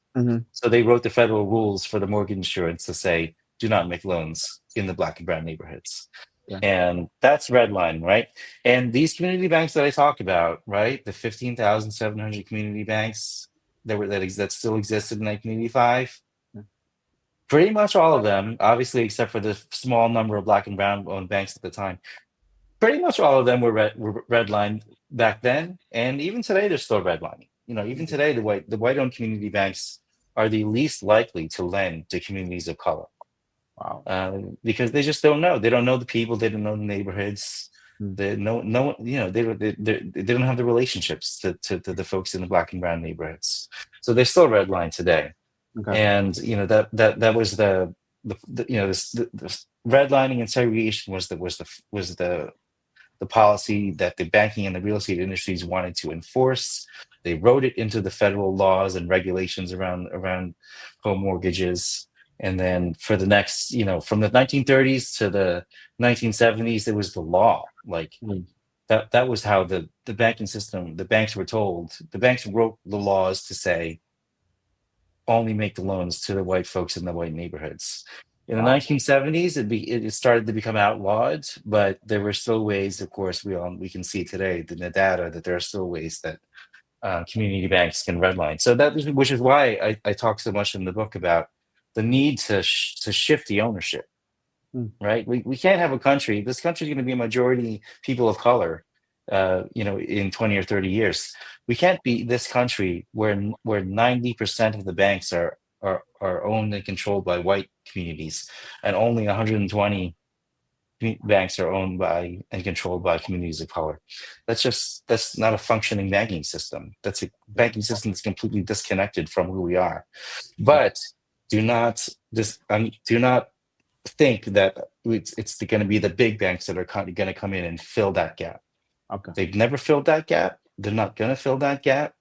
so they wrote the federal rules for the mortgage insurance to say, do not make loans in the black and brown neighborhoods. Yeah. And that's redlining, right? And these community banks that I talk about, right? The 15,700 community banks that still existed in 1985. Pretty much all of them, obviously, except for the small number of black and brown owned banks at the time. Pretty much all of them were redlined back then, and even today they're still redlining. Even today the white owned community banks are the least likely to lend to communities of color. Wow. Because they just don't know. They don't know the people. They don't know the neighborhoods. They don't have the relationships to the folks in the black and brown neighborhoods. So they're still redlined today. Okay. And that was the redlining and segregation was the policy that the banking and the real estate industries wanted to enforce. They wrote it into the federal laws and regulations around home mortgages. And then for the next, from the 1930s to the 1970s, it was the law. Like that was how the banking system, the banks were told, the banks wrote the laws to say, only make the loans to the white folks in the white neighborhoods. In the 1970s, it started to become outlawed, but there were still ways, of course, we can see today in the data that there are still ways that community banks can redline. So which is why I talk so much in the book about the need to shift the ownership, right? We can't have a country. This country is going to be a majority people of color, in 20 or 30 years. We can't be this country where 90% of the banks are owned and controlled by white communities, and only 120 banks are owned by and controlled by communities of color. That's not a functioning banking system. That's a banking system that's completely disconnected from who we are. But do not think that it's going to be the big banks that are going to come in and fill that gap. Okay. They've never filled that gap. They're not going to fill that gap.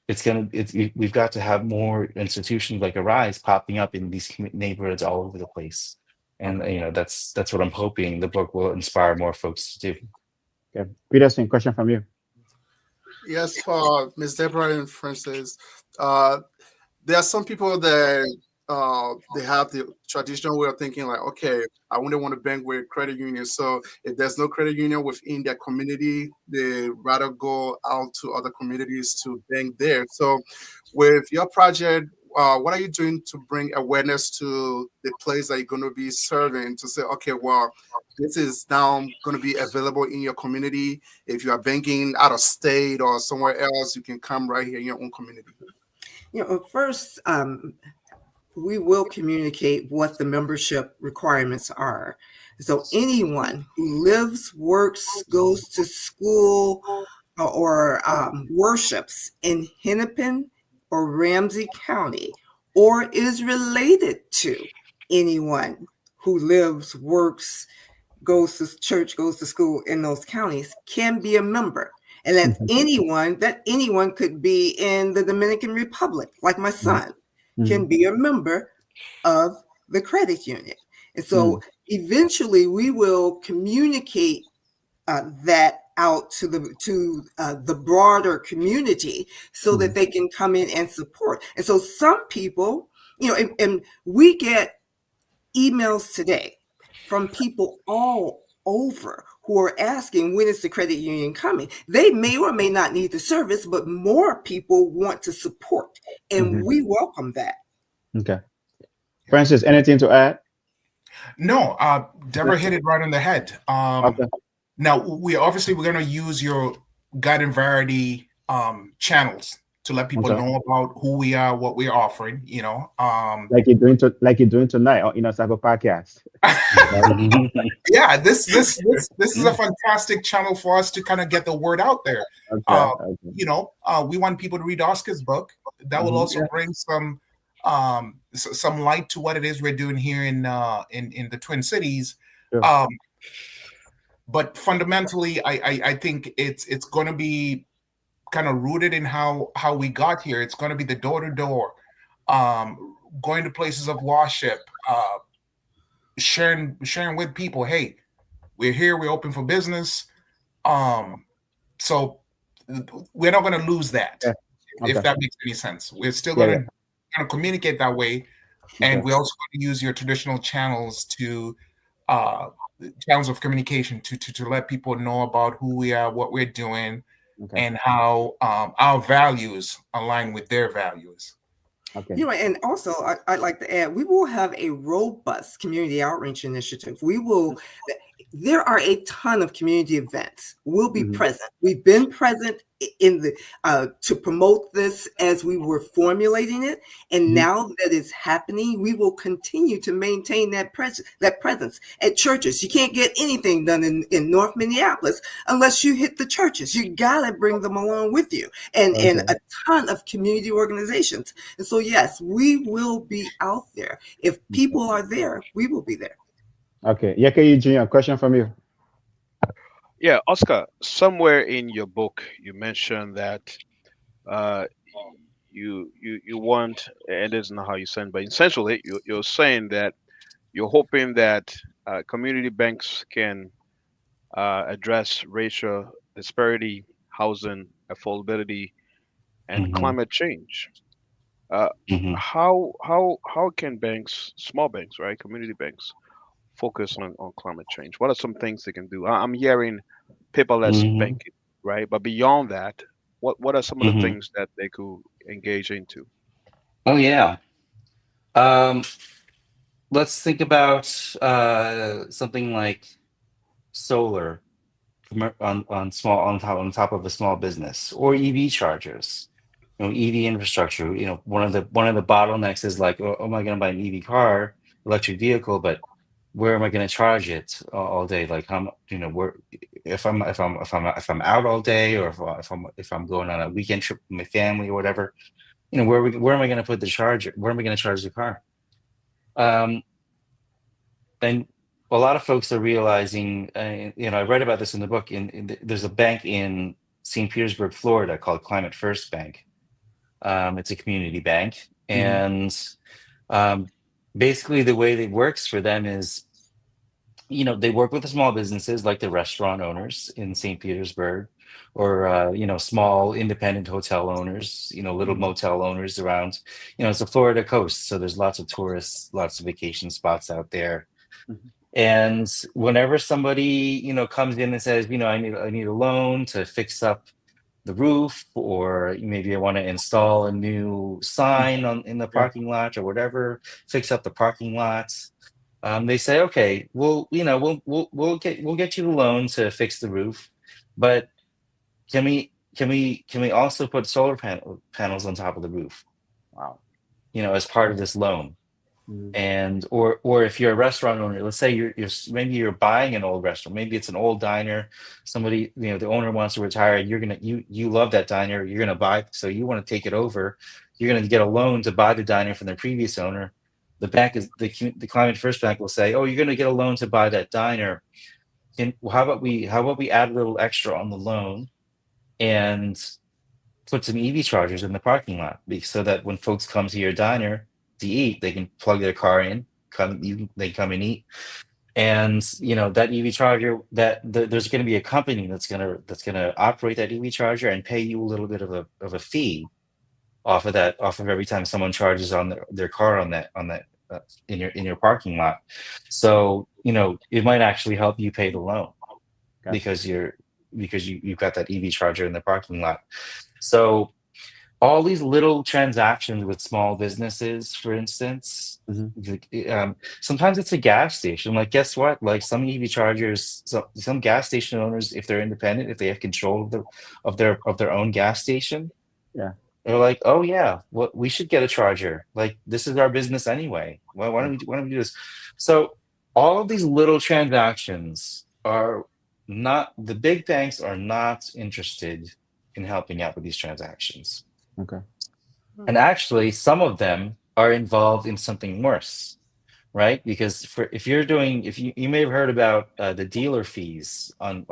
We've got to have more institutions like Arise popping up in these neighborhoods all over the place. And that's what I'm hoping the book will inspire more folks to do. Okay. Peterson, question from you. Yes, for Ms. Deborah and Francis, there are some people that they have the traditional way of thinking, like, okay, I wouldn't want to bank with credit unions. So if there's no credit union within their community, they rather go out to other communities to bank there. So with your project, what are you doing to bring awareness to the place that you're going to be serving, to say, okay, well, this is now going to be available in your community. If you are banking out of state or somewhere else, you can come right here in your own community. First, we will communicate what the membership requirements are. So anyone who lives, works, goes to school, or worships in Hennepin or Ramsey County, or is related to anyone who lives, works, goes to church, goes to school in those counties, can be a member. And that anyone could be in the Dominican Republic, like my son, can be a member of the credit union. And Mm. so eventually we will communicate that out to the broader community so that they can come in and support. And so some people, and we get emails today from people all over who are asking, when is the credit union coming? They may or may not need the service, but more people want to support, and we welcome that. Okay. Francis, anything to add? No, Deborah hit it right on the head. Okay. Now we're going to use your Garden Variety channels to let people know about who we are, what we're offering. Like you're doing tonight on Inner Circle Podcast. Yeah, this is a fantastic channel for us to kind of get the word out there. We want people to read Oscar's book. That will also bring some light to what it is we're doing here in the Twin Cities. Sure. But fundamentally, I think it's going to be kind of rooted in how we got here. It's going to be the door-to-door, going to places of worship, sharing with people, hey, we're here, we're open for business. So we're not going to lose that, if that makes any sense. We're still going to kind of communicate that way. And we also going to use your traditional channels channels of communication to let people know about who we are, what we're doing, and how our values align with their values. Okay. And also I'd like to add, we will have a robust community outreach initiative. There are a ton of community events. We'll be present. We've been present in the to promote this as we were formulating it, and now that it's happening, we will continue to maintain that presence at churches. You can't get anything done in North Minneapolis unless you hit the churches. You gotta bring them along with you, and a ton of community organizations. And so yes, we will be out there. If people are there, we will be there. Okay, Yeke Jr., question from you. Yeah, Oscar, somewhere in your book you mentioned that you want, and this is not how you said, but essentially you're saying that you're hoping that community banks can address racial disparity, housing affordability, and climate change. How can banks, small banks, right, community banks, focus on climate change? What are some things they can do? I'm hearing paperless banking, right? But beyond that, what are some of the things that they could engage into? Oh yeah. Let's think about something like solar on top of a small business, or EV chargers. EV infrastructure. One of the bottlenecks is like, oh, am I going to buy an EV car, electric vehicle, but where am I going to charge it all day? Like, where, if I'm out all day, or if I'm going on a weekend trip with my family or whatever, where am I going to put the charger? Where am I going to charge the car? And a lot of folks are realizing, I read about this in the book. There's a bank in St. Petersburg, Florida, called Climate First Bank. It's a community bank, and basically the way it works for them is, they work with the small businesses like the restaurant owners in St. Petersburg, or small independent hotel owners, little motel owners around. It's a Florida coast, so there's lots of tourists, lots of vacation spots out there. And whenever somebody comes in and says, I need a loan to fix up the roof, or maybe I want to install a new sign in the parking lot or whatever, fix up the parking lots. They say, okay, we'll get you the loan to fix the roof, but can we also put solar panels on top of the roof? Wow. As part of this loan. And or if you're a restaurant owner, let's say you're buying an old restaurant, maybe it's an old diner, somebody, the owner wants to retire, you love that diner, you're gonna buy, so you want to take it over, you're gonna get a loan to buy the diner from the previous owner. The bank is the Climate First Bank will say, oh, you're gonna get a loan to buy that diner. How about we add a little extra on the loan and put some EV chargers in the parking lot, so that when folks come to your diner, to eat, they can plug their car in, they come and eat. And that EV charger, there's going to be a company that's going to operate that EV charger and pay you a little bit of a fee off of every time someone charges on their car on that in your parking lot. So it might actually help you pay the loan. Okay. because you've got that EV charger in the parking lot. So all these little transactions with small businesses, for instance, sometimes it's a gas station. Like, guess what? Like, some EV chargers, some gas station owners, if they're independent, if they have control of their own gas station, they're like, oh yeah, we should get a charger. Like, this is our business anyway. Well, why don't we do this? So all of these little transactions are not, the big banks are not interested in helping out with these transactions. Okay. And actually, some of them are involved in something worse, right? Because you may have heard about the dealer fees on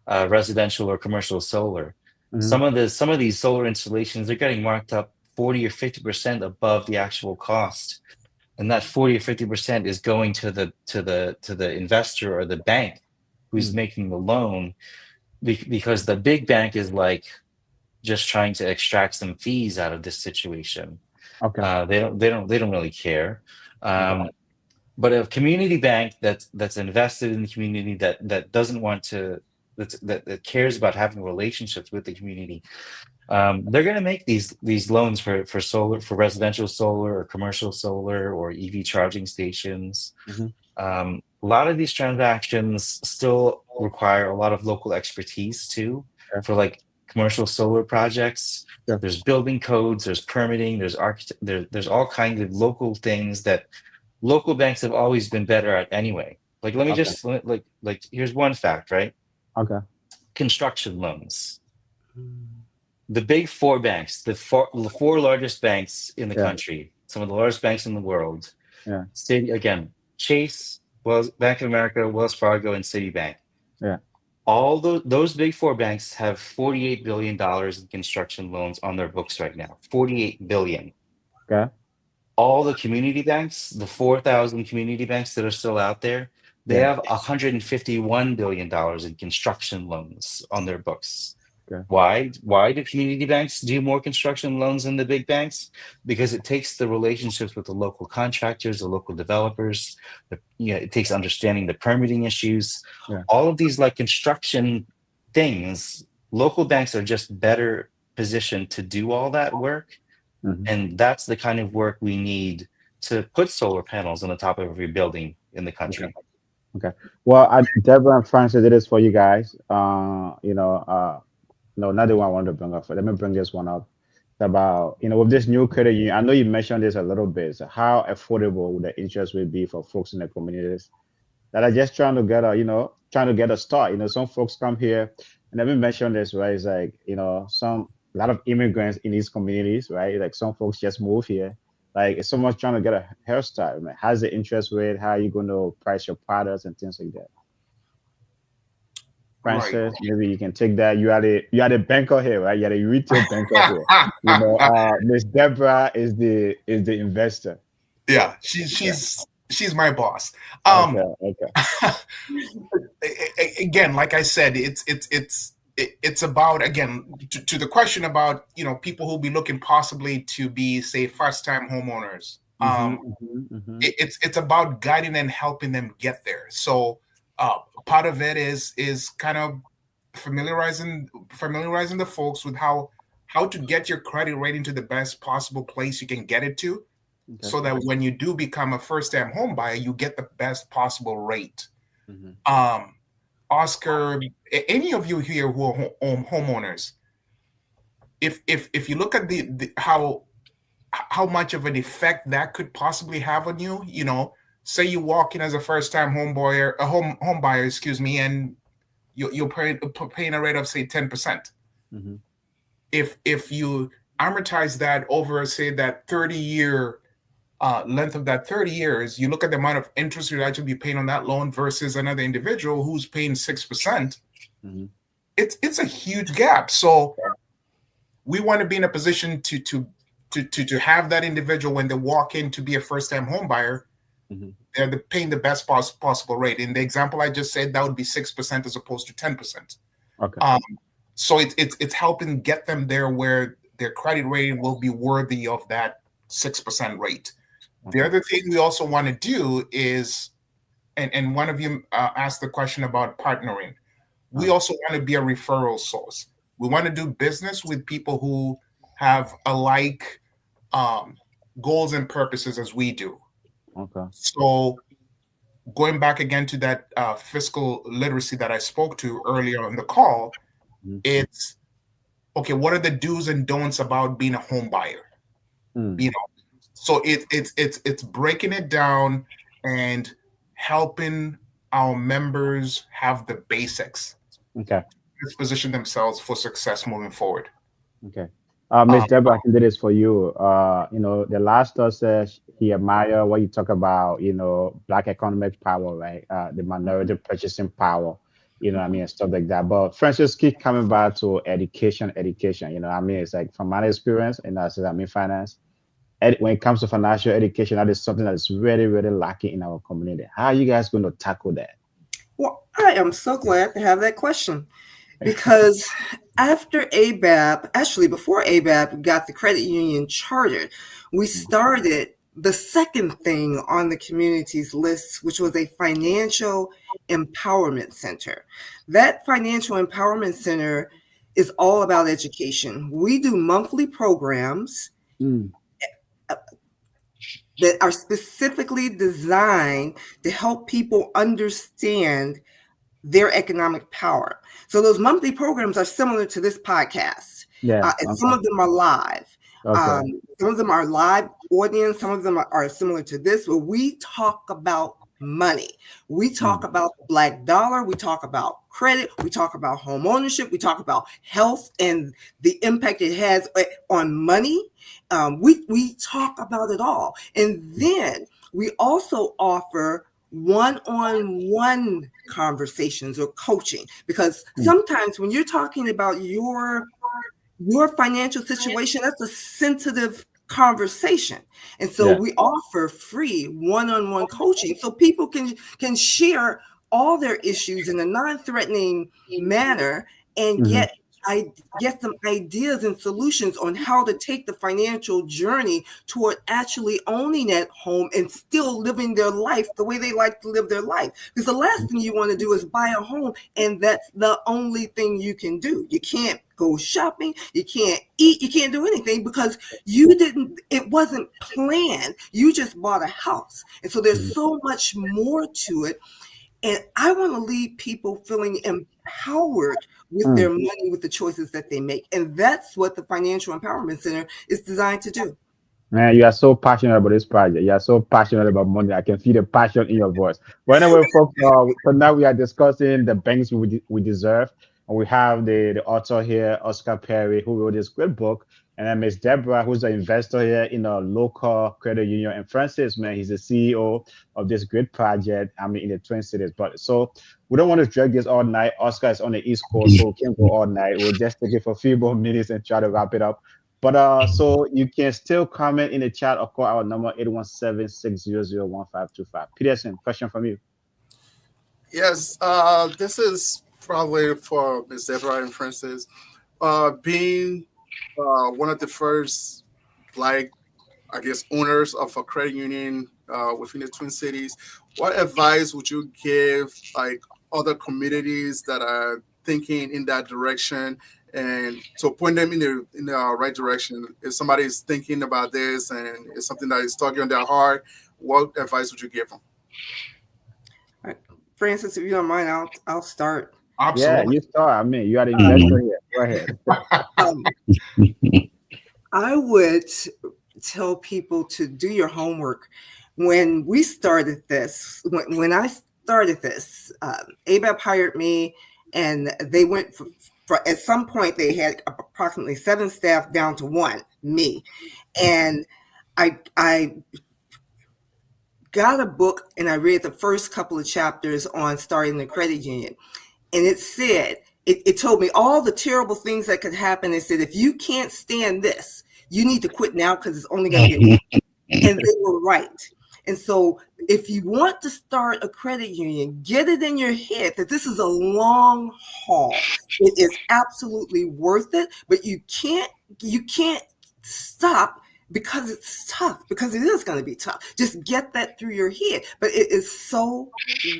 residential or commercial solar. Mm-hmm. Some of these solar installations, they're getting marked up 40 or 50% above the actual cost, and that 40 or 50% is going to the investor or the bank who's making the loan, because the big bank is like just trying to extract some fees out of this situation. Okay. They don't really care. But a community bank that's invested in the community, that doesn't want to, that cares about having relationships with the community, they're going to make these loans for solar, for residential solar or commercial solar or EV charging stations. A lot of these transactions still require a lot of local expertise too. For like commercial solar projects, there's building codes, there's permitting, there's there's all kinds of local things that local banks have always been better at anyway. Like, let me just like here's one fact, right? Okay. Construction loans. The big four banks, the four largest banks in the country, some of the largest banks in the world. Chase, Bank of America, Wells Fargo, and Citibank. All those big four banks have $48 billion in construction loans on their books right now. $48 billion. Okay. All the community banks, the 4,000 community banks that are still out there, they have $151 billion in construction loans on their books. Okay. Why do community banks do more construction loans than the big banks? Because it takes the relationships with the local contractors, the local developers. It takes understanding the permitting issues. All of these like construction things, local banks are just better positioned to do all that work. And that's the kind of work we need to put solar panels on the top of every building in the country. Okay. Well, Deborah and Francis did this for you guys. No, not the one I wanted to bring up. Let me bring this one up. It's about, with this new credit union, I know you mentioned this a little bit. So how affordable would the interest rate be for folks in the communities that are just trying to get a start? Some folks come here, and let me mention this, right? It's like, a lot of immigrants in these communities, right? Like, some folks just move here. Like, if someone's trying to get a hairstyle, how's the interest rate? How are you going to price your products and things like that? Francis, maybe you can take that. You are the banker here, right? You're the retail banker here. Miss Deborah is the investor. Yeah, she's my boss. Okay. Again, like I said, it's about, again, to the question about people who'll be looking possibly to be, say, first-time homeowners. It's about guiding and helping them get there. So part of it is kind of familiarizing the folks with how to get your credit rating to the best possible place you can get it to, so that when you do become a first-time home buyer, you get the best possible rate. Oscar, any of you here who are homeowners, if you look at the how much of an effect that could possibly have on you, say you walk in as a first-time home buyer, and you're paying a rate of, say, 10%. If you amortize that over, say, that 30-year length of that 30 years, you look at the amount of interest you'd actually be paying on that loan versus another individual who's paying 6%. It's a huge gap. So we want to be in a position to to have that individual when they walk in to be a first-time home buyer, they're paying the best possible rate. In the example I just said, that would be 6% as opposed to 10%. Okay. So it's helping get them there where their credit rating will be worthy of that 6% rate. Okay. The other thing we also want to do is, and one of you asked the question about partnering. We also want to be a referral source. We want to do business with people who have alike goals and purposes as we do. Okay. So going back again to that fiscal literacy that I spoke to earlier on the call, it's okay. What are the do's and don'ts about being a home buyer? So it's breaking it down and helping our members have the basics. Okay. Let's position themselves for success moving forward. Okay. Ms. Deborah, I can do this for you. The last talk says he admire what you talk about, Black economic power, right? The minority purchasing power, and stuff like that. But Francis keep coming back to education, it's like from my experience, and that's, finance. When it comes to financial education, that is something that is really, really lacking in our community. How are you guys going to tackle that? Well, I am so glad to have that question, because after ABAP, actually before ABAP got the credit union chartered, we started the second thing on the community's list, which was a financial empowerment center. That financial empowerment center is all about education. We do monthly programs that are specifically designed to help people understand their economic power. So those monthly programs are similar to this podcast. And some of them are live. Some of them are live audience. Some of them are similar to this, where we talk about money. We talk about the Black dollar. We talk about credit. We talk about home ownership. We talk about health and the impact it has on money. We talk about it all. And then we also offer one-on-one conversations or coaching, because sometimes when you're talking about your financial situation, that's a sensitive conversation. And so we offer free one-on-one coaching so people can share all their issues in a non-threatening manner and get some ideas and solutions on how to take the financial journey toward actually owning that home and still living their life the way they like to live their life. Because the last thing you want to do is buy a home, and that's the only thing you can do. You can't go shopping, you can't eat, you can't do anything because it wasn't planned. You just bought a house. And so there's so much more to it. And I want to leave people feeling empowered with their money, with the choices that they make. And that's what the Financial Empowerment Center is designed to do. Man, you are so passionate about this project. You are so passionate about money. I can feel the passion in your voice. But anyway, folks, so now we are discussing the banks we deserve. And we have the author here, Oscar Perry, who wrote this great book. And then Ms. Deborah, who's an investor here in a local credit union. And Francis, man, he's the CEO of this great project, in the Twin Cities. But so we don't want to drag this all night. Oscar is on the East Coast, so we can't go all night. We'll just take it for a few more minutes and try to wrap it up. But so you can still comment in the chat or call our number 817-600-1525. Peterson, question from you. Yes, this is probably for Ms. Deborah and Francis. Being one of the first Black, owners of a credit union within the Twin Cities, what advice would you give other communities that are thinking in that direction, and to point them in the right direction? If somebody is thinking about this and it's something that is tugging on their heart, what advice would you give them? All right. Francis, if you don't mind, I'll start. Absolutely. Yeah, you start. You are the investor here. Go ahead. I would tell people to do your homework. When we started this, when I started this, ABAP hired me, and they went for at some point they had approximately 7 staff down to 1, me. And I got a book and I read the first couple of chapters on starting the credit union. And it said, it told me all the terrible things that could happen. It said, if you can't stand this, you need to quit now because it's only going to get worse. And they were right. And so if you want to start a credit union, get it in your head that this is a long haul. It is absolutely worth it, but you can't stop because it's tough, because it is going to be tough. Just get that through your head. But it is so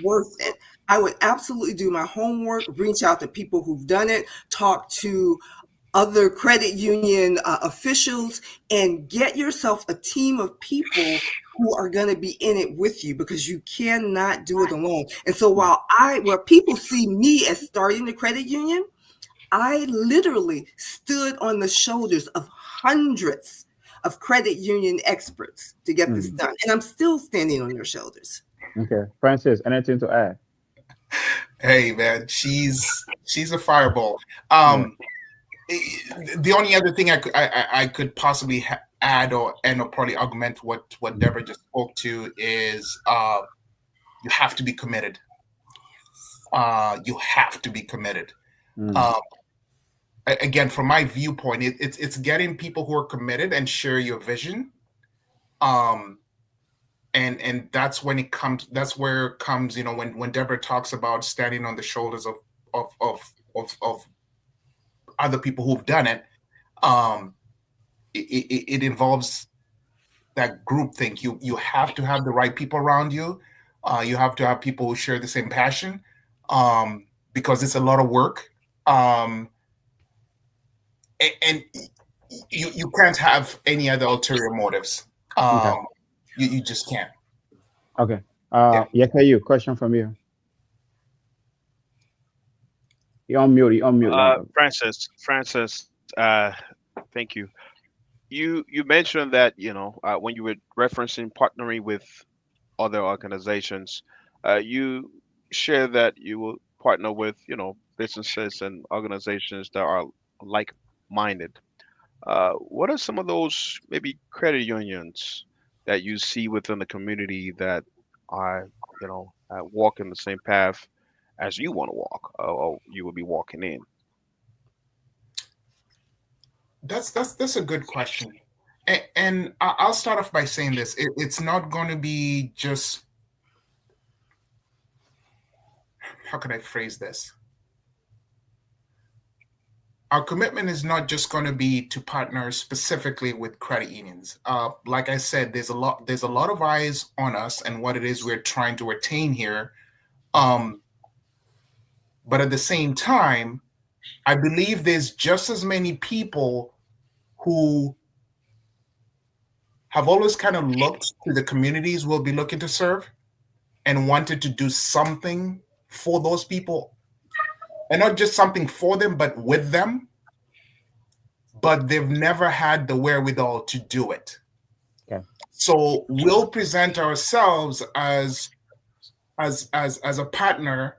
worth it. I would absolutely do my homework, reach out to people who've done it, talk to other credit union officials, and get yourself a team of people who are going to be in it with you, because you cannot do it alone. And so while people see me as starting the credit union, I literally stood on the shoulders of hundreds of credit union experts to get this done. And I'm still standing on their shoulders. Okay. Francis, anything to add? Hey man, she's a fireball. The only other thing I could possibly add or probably augment what Deborah just spoke to is you have to be committed. You have to be committed. Again, from my viewpoint, it's getting people who are committed and share your vision. And that's when it comes. That's where it comes. You know, when Deborah talks about standing on the shoulders of other people who've done it, it involves that group thing. You have to have the right people around you. You have to have people who share the same passion, because it's a lot of work. And you can't have any other ulterior motives. Okay. You just can't. Okay. Yakayu, question from you. You're on mute. Francis, thank you. You mentioned that, when you were referencing partnering with other organizations, you share that you will partner with, businesses and organizations that are like-minded. What are some of those maybe credit unions that you see within the community that are, walking the same path as you want to walk, or you will be walking in? That's a good question, and I'll start off by saying this: it's not going to be just. How can I phrase this? Our commitment is not just going to be to partner specifically with credit unions. Like I said, there's a lot of eyes on us and what it is we're trying to attain here. But at the same time, I believe there's just as many people who have always kind of looked to the communities we'll be looking to serve and wanted to do something for those people. And not just something for them, but with them. But they've never had the wherewithal to do it. Okay. So we'll present ourselves as a partner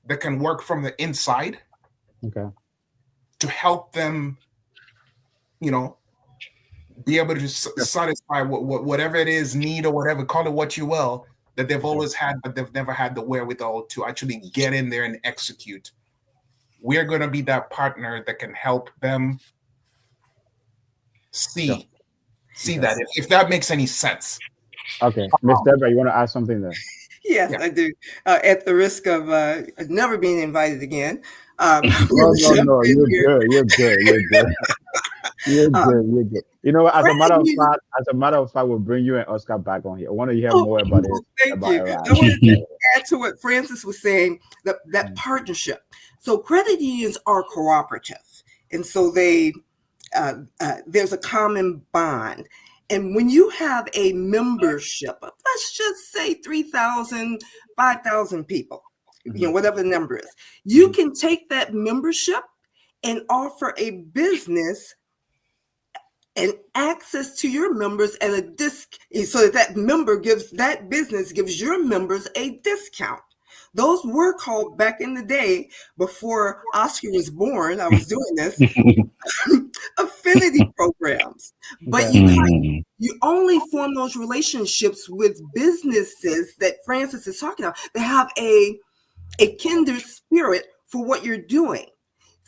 that can work from the inside. Okay. To help them, be able to satisfy whatever it is, need or whatever, call it what you will, that they've always had, but they've never had the wherewithal to actually get in there and execute. We're going to be that partner that can help them see that, if that makes any sense. Okay. Ms. Deborah, you want to add something there? Yes, yeah. I do. At the risk of never being invited again. No, you're good. You're good. You're good. You know, as a matter of fact, we'll bring you and Oscar back on here. I want to hear more about it. Thank you. I wanted to add to what Francis was saying, that partnership. So credit unions are cooperative, and so they there's a common bond. And when you have a membership of, let's just say 3,000, 5,000 people, whatever the number is, you can take that membership and offer a business and access to your members and a so that business gives your members a discount. Those were called, back in the day, before Oscar was born, I was doing this, affinity programs. But you only form those relationships with businesses that Francis is talking about. They have a kindred spirit for what you're doing.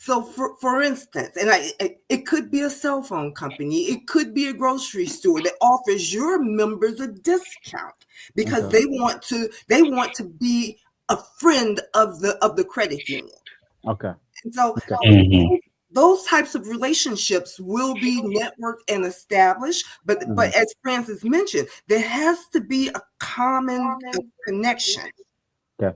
So, for instance, and it could be a cell phone company, it could be a grocery store that offers your members a discount because Okay. they want to be a friend of the credit union. Okay. And so Okay. Mhm. those types of relationships will be networked and established. But as Francis mentioned, there has to be a common connection. Okay.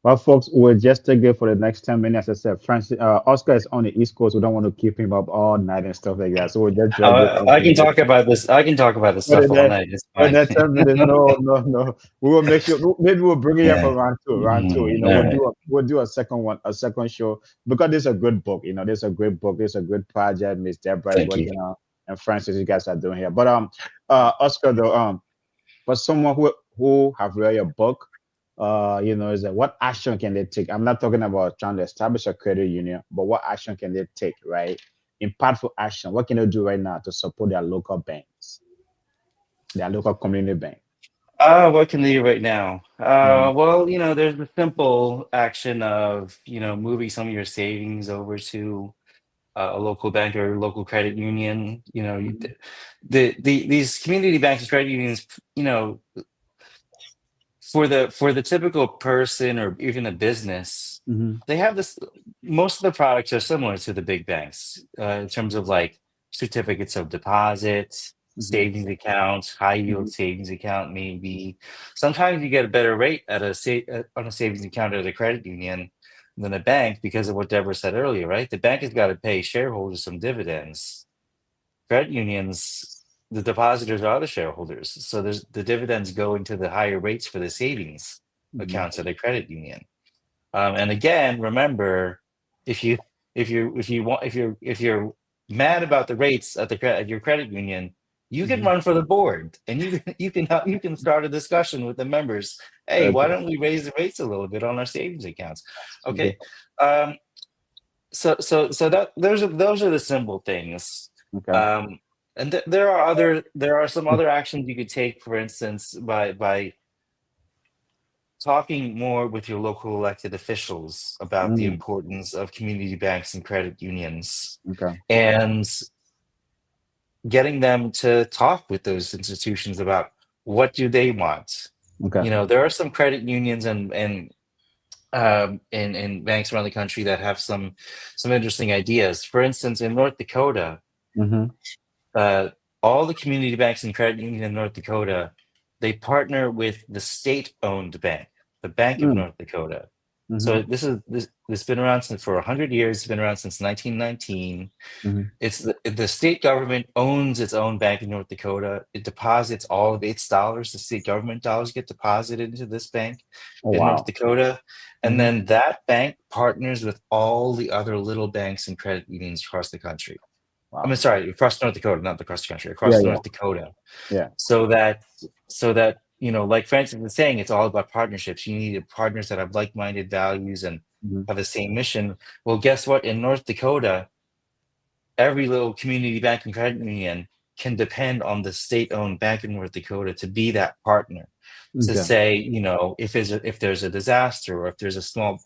Well, folks, we'll just take it for the next 10 minutes. As I said, Francis, Oscar is on the East Coast. We don't want to keep him up all night and stuff like that. So we'll just drop this. I can talk about this. I can talk about this But stuff in all that, night. It's but in fine. that 10 minutes, no. We will make sure. Maybe we'll bring it up for Yeah. round two. Round two. You know, All right. we'll do a second one, a second show because this is a good book. You know, this is a great book. This is a good project. Miss Deborah is Thank you. working on, and Francis, you guys are doing here. But Oscar, though, for someone who have read your book, you know, is that what action can they take? I'm not talking about trying to establish a credit union, but what action can they take, right? Impactful action. What can they do right now to support their local banks, their local community bank? What can they do right now? Well, you know, there's the simple action of, you know, moving some of your savings over to a local bank or a local credit union. You know, these community banks and credit unions, you know, for the typical person or even a business, they have this. Most of the products are similar to the big banks in terms of like certificates of deposit, savings accounts, high yield savings account, maybe. Sometimes you get a better rate at on a savings account at a credit union than a bank because of what Deborah said earlier, right? The bank has got to pay shareholders some dividends. Credit unions, the depositors are the shareholders, so there's the dividends go into the higher rates for the savings accounts at a credit union. And again, remember, if you're mad about the rates at your credit union, you can run for the board, and you can start a discussion with the members. Hey, why don't we raise the rates a little bit on our savings accounts? Okay, so that those are the simple things. Okay. And there are some other actions you could take, for instance, by talking more with your local elected officials about the importance of community banks and credit unions, Okay. and getting them to talk with those institutions about what do they want. Okay. You know, there are some credit unions and banks around the country that have some interesting ideas. For instance, in North Dakota, all the community banks and credit unions in North Dakota, they partner with the state-owned bank, the Bank of North Dakota. So this has been around for 100 years. It's been around since 1919. It's the state government owns its own bank in North Dakota. It deposits all of its dollars. The state government dollars get deposited into this bank in North Dakota, and then that bank partners with all the other little banks and credit unions across the country. Wow. I mean, sorry, across North Dakota, not across the country, across North Dakota. Yeah. So that you know, like Francis was saying, it's all about partnerships. You need partners that have like-minded values and have the same mission. Well, guess what? In North Dakota, every little community bank and credit union can depend on the state-owned Bank of North Dakota to be that partner. To say, you know, if there's a disaster, or if there's a small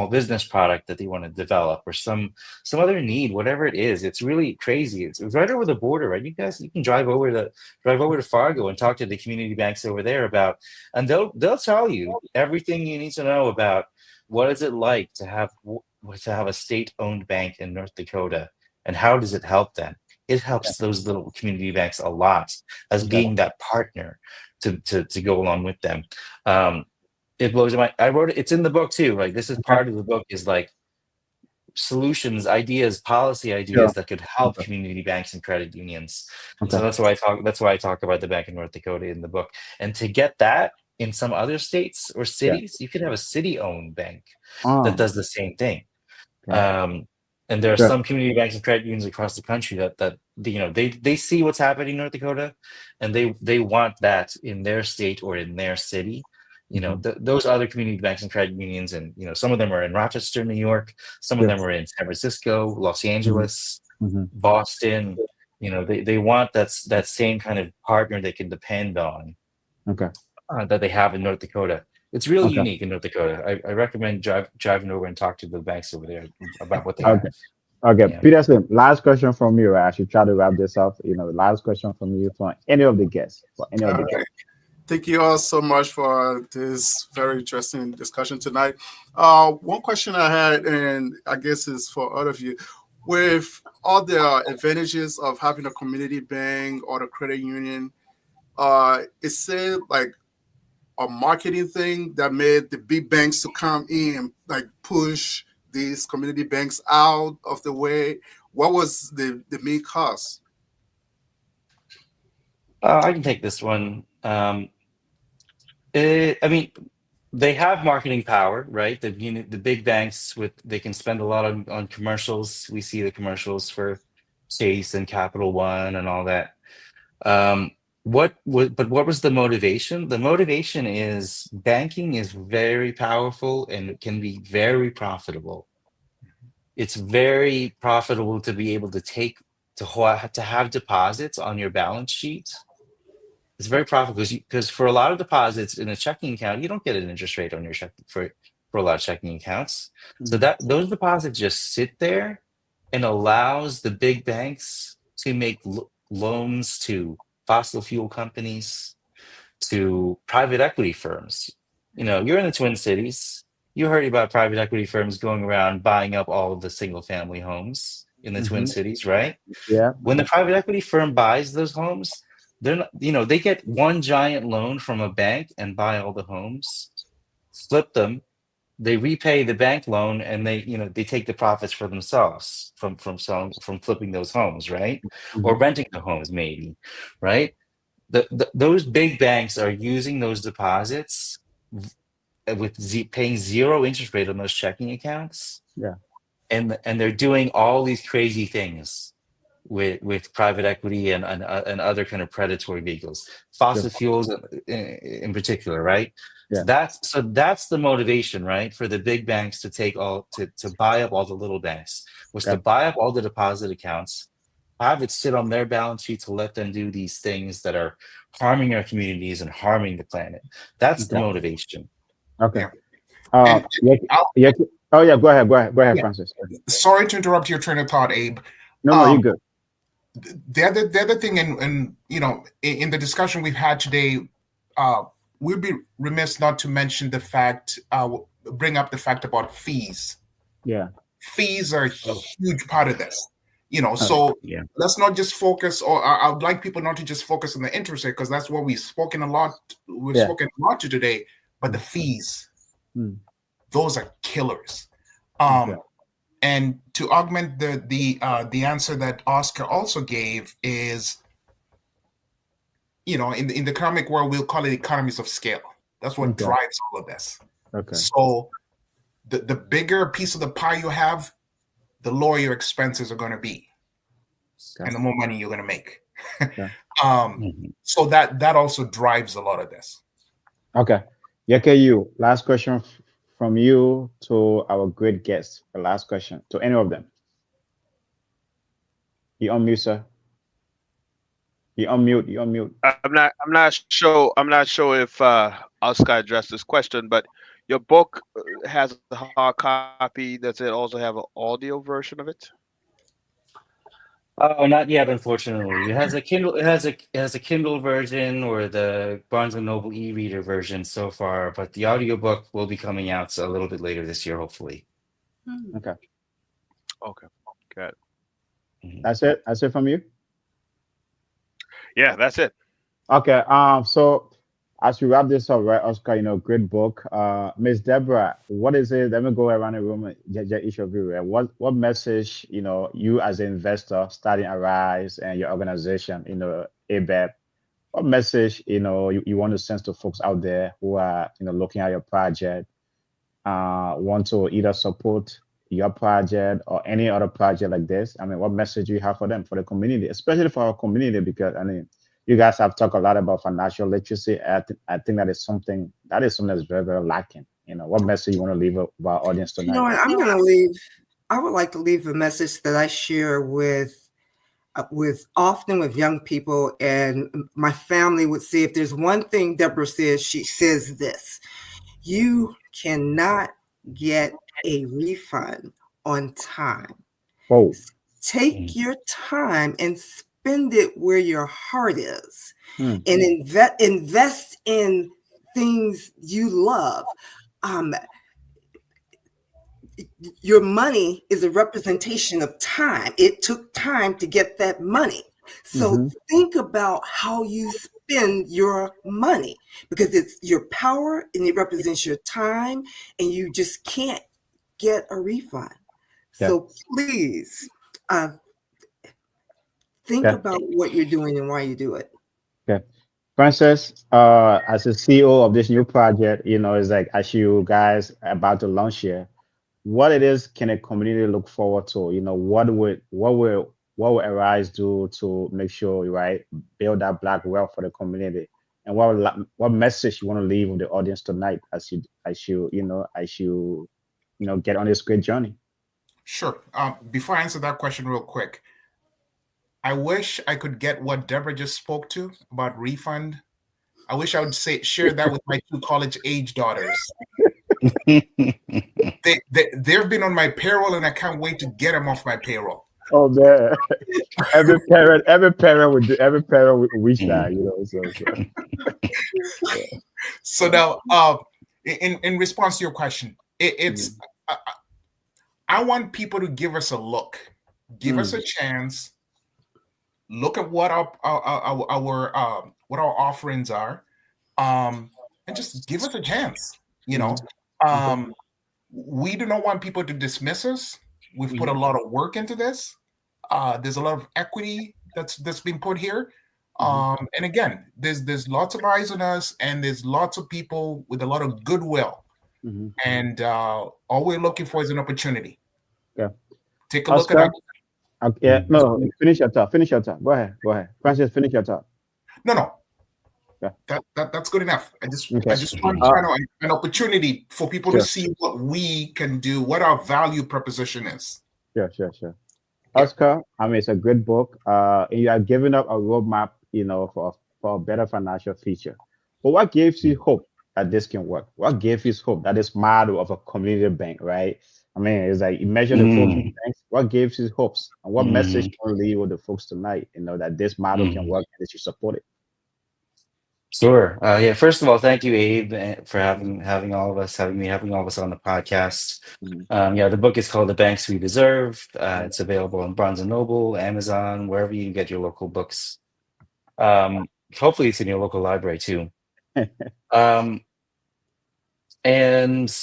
business product that they want to develop, or some other need, whatever it is, it's really crazy. It's right over the border, right? You can drive over to Fargo and talk to the community banks over there about, and they'll tell you everything you need to know about what is it like to have a state-owned bank in North Dakota, and how does it help them. It helps those little community banks a lot as being that partner to go along with them. It blows my. I wrote it. It's in the book too. Like, this is part of the book, is like solutions, ideas, policy ideas that could help community banks and credit unions. So that's why I talk about the Bank of North Dakota in the book. And to get that in some other states or cities, you could have a city-owned bank that does the same thing. And there are some community banks and credit unions across the country that you know, they see what's happening in North Dakota, and they want that in their state or in their city. You know, those other community banks and credit unions, and you know, some of them are in Rochester, New York, some of them are in San Francisco, Los Angeles, Boston. You know, they want that same kind of partner they can depend on. That they have in North Dakota. It's really Okay. unique in North Dakota. I recommend driving over and talk to the banks over there about what they Okay. have. Okay, Yeah. Peterson, last question from you. I should try to wrap this up. Last question from you for any of the guests. For any of All the right. guests. Thank you all so much for this very interesting discussion tonight. One question I had, and I guess is for all of you, with all the advantages of having a community bank or the credit union, is it like a marketing thing that made the big banks to come in, like push these community banks out of the way? What was the main cause? I can take this one. I mean, they have marketing power, right? The big banks they can spend a lot on commercials. We see the commercials for Chase and Capital One and all that. But what was the motivation? The motivation is banking is very powerful and it can be very profitable. It's very profitable to be able to to have deposits on your balance sheet. It's very profitable because for a lot of deposits in a checking account, you don't get an interest rate on your check for a lot of checking accounts. So that those deposits just sit there and allows the big banks to make loans to fossil fuel companies, to private equity firms. You're in the Twin Cities. You heard about private equity firms going around buying up all of the single family homes in the Twin Cities, right? Yeah. When the private equity firm buys those homes, they're not, they get one giant loan from a bank and buy all the homes, flip them, they repay the bank loan, and they take the profits for themselves from flipping those homes, right? Or renting the homes, maybe, right? Those big banks are using those deposits with paying zero interest rate on those checking accounts. Yeah. And they're doing all these crazy things with private equity and other kind of predatory vehicles, fossil fuels in particular, right? Yeah. So that's the motivation, right, for the big banks to to buy up all the little banks, was to buy up all the deposit accounts, have it sit on their balance sheet to let them do these things that are harming our communities and harming the planet. That's the motivation. Okay. And yeah. Oh yeah, go ahead, Yeah. Francis. Sorry to interrupt your train of thought, Abe. No, you're good. The other thing, in the discussion we've had today, we'd be remiss not to mention the fact, bring up the fact about fees. Yeah. Fees are a huge part of this. So let's not just focus, or I would like people not to just focus on the interest rate, because that's what we've spoken a lot to today. But the fees, those are killers. And to augment the answer that Oscar also gave is, in the economic world, we'll call it economies of scale. That's what drives all of this. Okay. So the bigger piece of the pie you have, the lower your expenses are going to be, and the more money you're going to make. So that also drives a lot of this. Okay. Yeke, last question from you to our great guests. The last question to any of them. You unmute, sir. You unmute. I'm not sure if Oscar addressed this question, but your book has a hard copy. Does it also have an audio version of it? Oh, not yet, unfortunately. It has a Kindle. It has a Kindle version or the Barnes and Noble e-reader version so far, but the audiobook will be coming out a little bit later this year, hopefully. Okay. Okay. Got it. That's it. That's it from you. Yeah, that's it. Okay. So as we wrap this up, right, Oscar, great book. Miss Deborah, what is it? Let me go around the room, each of you. Right? What message, you as an investor starting Arise and your organization, ABEP, what message, you want to send to folks out there who are, looking at your project, want to either support your project or any other project like this? I mean, what message do you have for them, for the community, especially for our community? Because you guys have talked a lot about financial literacy. I think that is something that's very, very lacking. What message you want to leave with our audience tonight? I would like to leave a message that I share with often with young people, and my family would say, if there's one thing Deborah says, she says this: you cannot get a refund on time. Oh, Take your time and spend it where your heart is, mm, and invest in things you love. Your money is a representation of time. It took time to get that money. So mhm. think about how you spend your money, because it's your power and it represents your time, and you just can't get a refund. Yeah, So please uh, think yeah, about what you're doing and why you do it. yeah. Francis, as a CEO of this new project, it's like as you guys about to launch here, what it is can a community look forward to? What would Arise do to make sure, right, build that black wealth for the community? And what message you want to leave with the audience tonight as you get on this great journey? Sure. Before I answer that question real quick, I wish I could get what Deborah just spoke to about refund. I wish I would share that with my 2 college-age daughters. They've been on my payroll, and I can't wait to get them off my payroll. Oh man, every parent would wish that, So now, in response to your question, it's I want people to give us a look, give us a chance, look at what our offerings are, and just give us a chance. We do not want people to dismiss us. We've put a lot of work into this. There's a lot of equity that's been put here. And again, there's lots of eyes on us, and there's lots of people with a lot of goodwill. And all we're looking for is an opportunity. Yeah. Take a look at Oscar? our. Yeah, no, finish your talk. Go ahead. Francis, finish your talk. No. Yeah. That's good enough. I just want an opportunity for people to see what we can do, what our value proposition is. Sure. Oscar, it's a good book. You are giving up a roadmap, for a better financial future. But what gives you hope that this can work? What gives you hope that this model of a community bank, right? It's like you measure the folks in banks. What gives you hopes, and what message you want to leave with the folks tonight? That this model can work and that you support it. Sure. Yeah. First of all, thank you, Abe, for having all of us on the podcast. The book is called The Banks We Deserve. It's available on Barnes and Noble, Amazon, wherever you get your local books. Hopefully, it's in your local library too. And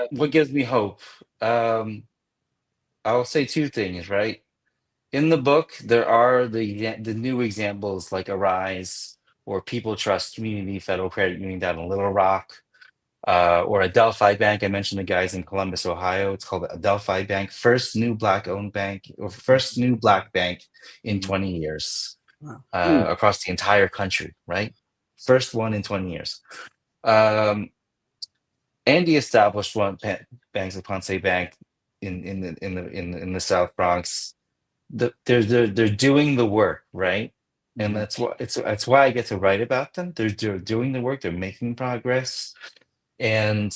what gives me hope? I'll say 2 things, right? In the book, there are the new examples like Arise or People Trust Community Federal Credit Union down in Little Rock, or Adelphi Bank. I mentioned the guys in Columbus, Ohio. It's called Adelphi Bank, first new black-owned bank, or first new black bank in 20 years across the entire country, right? First one in 20 years. Andy established one, Banks of Ponce Bank in the South Bronx. They're doing the work, right? And that's why I get to write about them. They're doing the work. They're making progress, and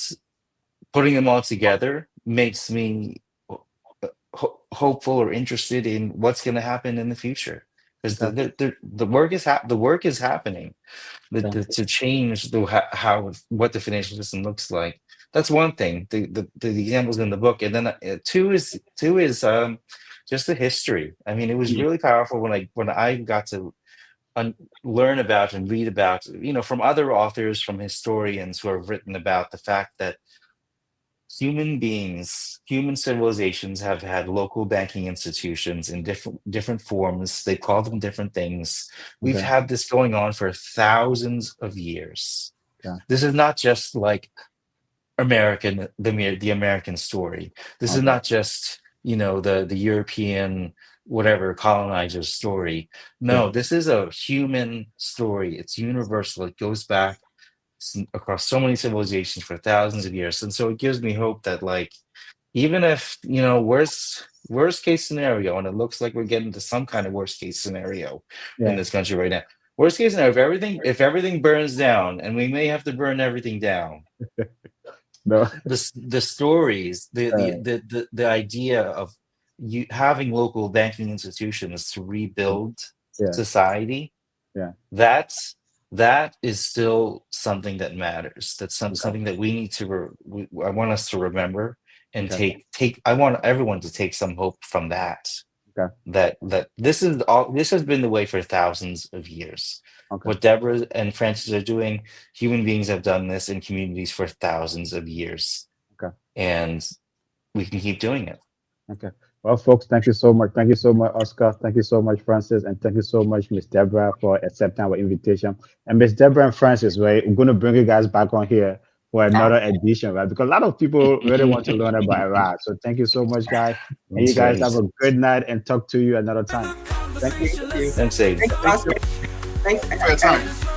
putting them all together makes me hopeful or interested in what's going to happen in the future. Because the work is happening. To change what the financial system looks like. That's one thing. The examples in the book, and then 2 is just the history. It was really powerful when I got to learn about and read about, from other authors, from historians who have written about the fact that human civilizations have had local banking institutions in different forms. They call them different things. We've had this going on for thousands of years. Yeah. This is not just like the American story. This is not just the European whatever colonizer story. No, this is a human story. It's universal. It goes back across so many civilizations for thousands of years. And so it gives me hope that, like, even if, worst case scenario, and it looks like we're getting to some kind of worst case scenario in this country right now, Worst case scenario, if everything burns down, and we may have to burn everything down, No. the stories, the idea of you having local banking institutions to rebuild Yeah. society, Yeah. that is still something that matters. That's something that we need to. I want us to remember and Okay. take. I want everyone to take some hope from that. Okay. That this is all. This has been the way for thousands of years. Okay. What Deborah and Francis are doing, human beings have done this in communities for thousands of years. Okay. And we can keep doing it. Okay. Well, folks, thank you so much. Thank you so much, Oscar. Thank you so much, Francis. And thank you so much, Miss Deborah, for accepting our invitation. And Miss Deborah and Francis, right, we're going to bring you guys back on here for another edition, right? Because a lot of people really want to learn about Iraq. So thank you so much, guys. And you guys have a good night and talk to you another time. Thank you. Thanks, Abe. Thanks, Oscar. Thanks. For your time.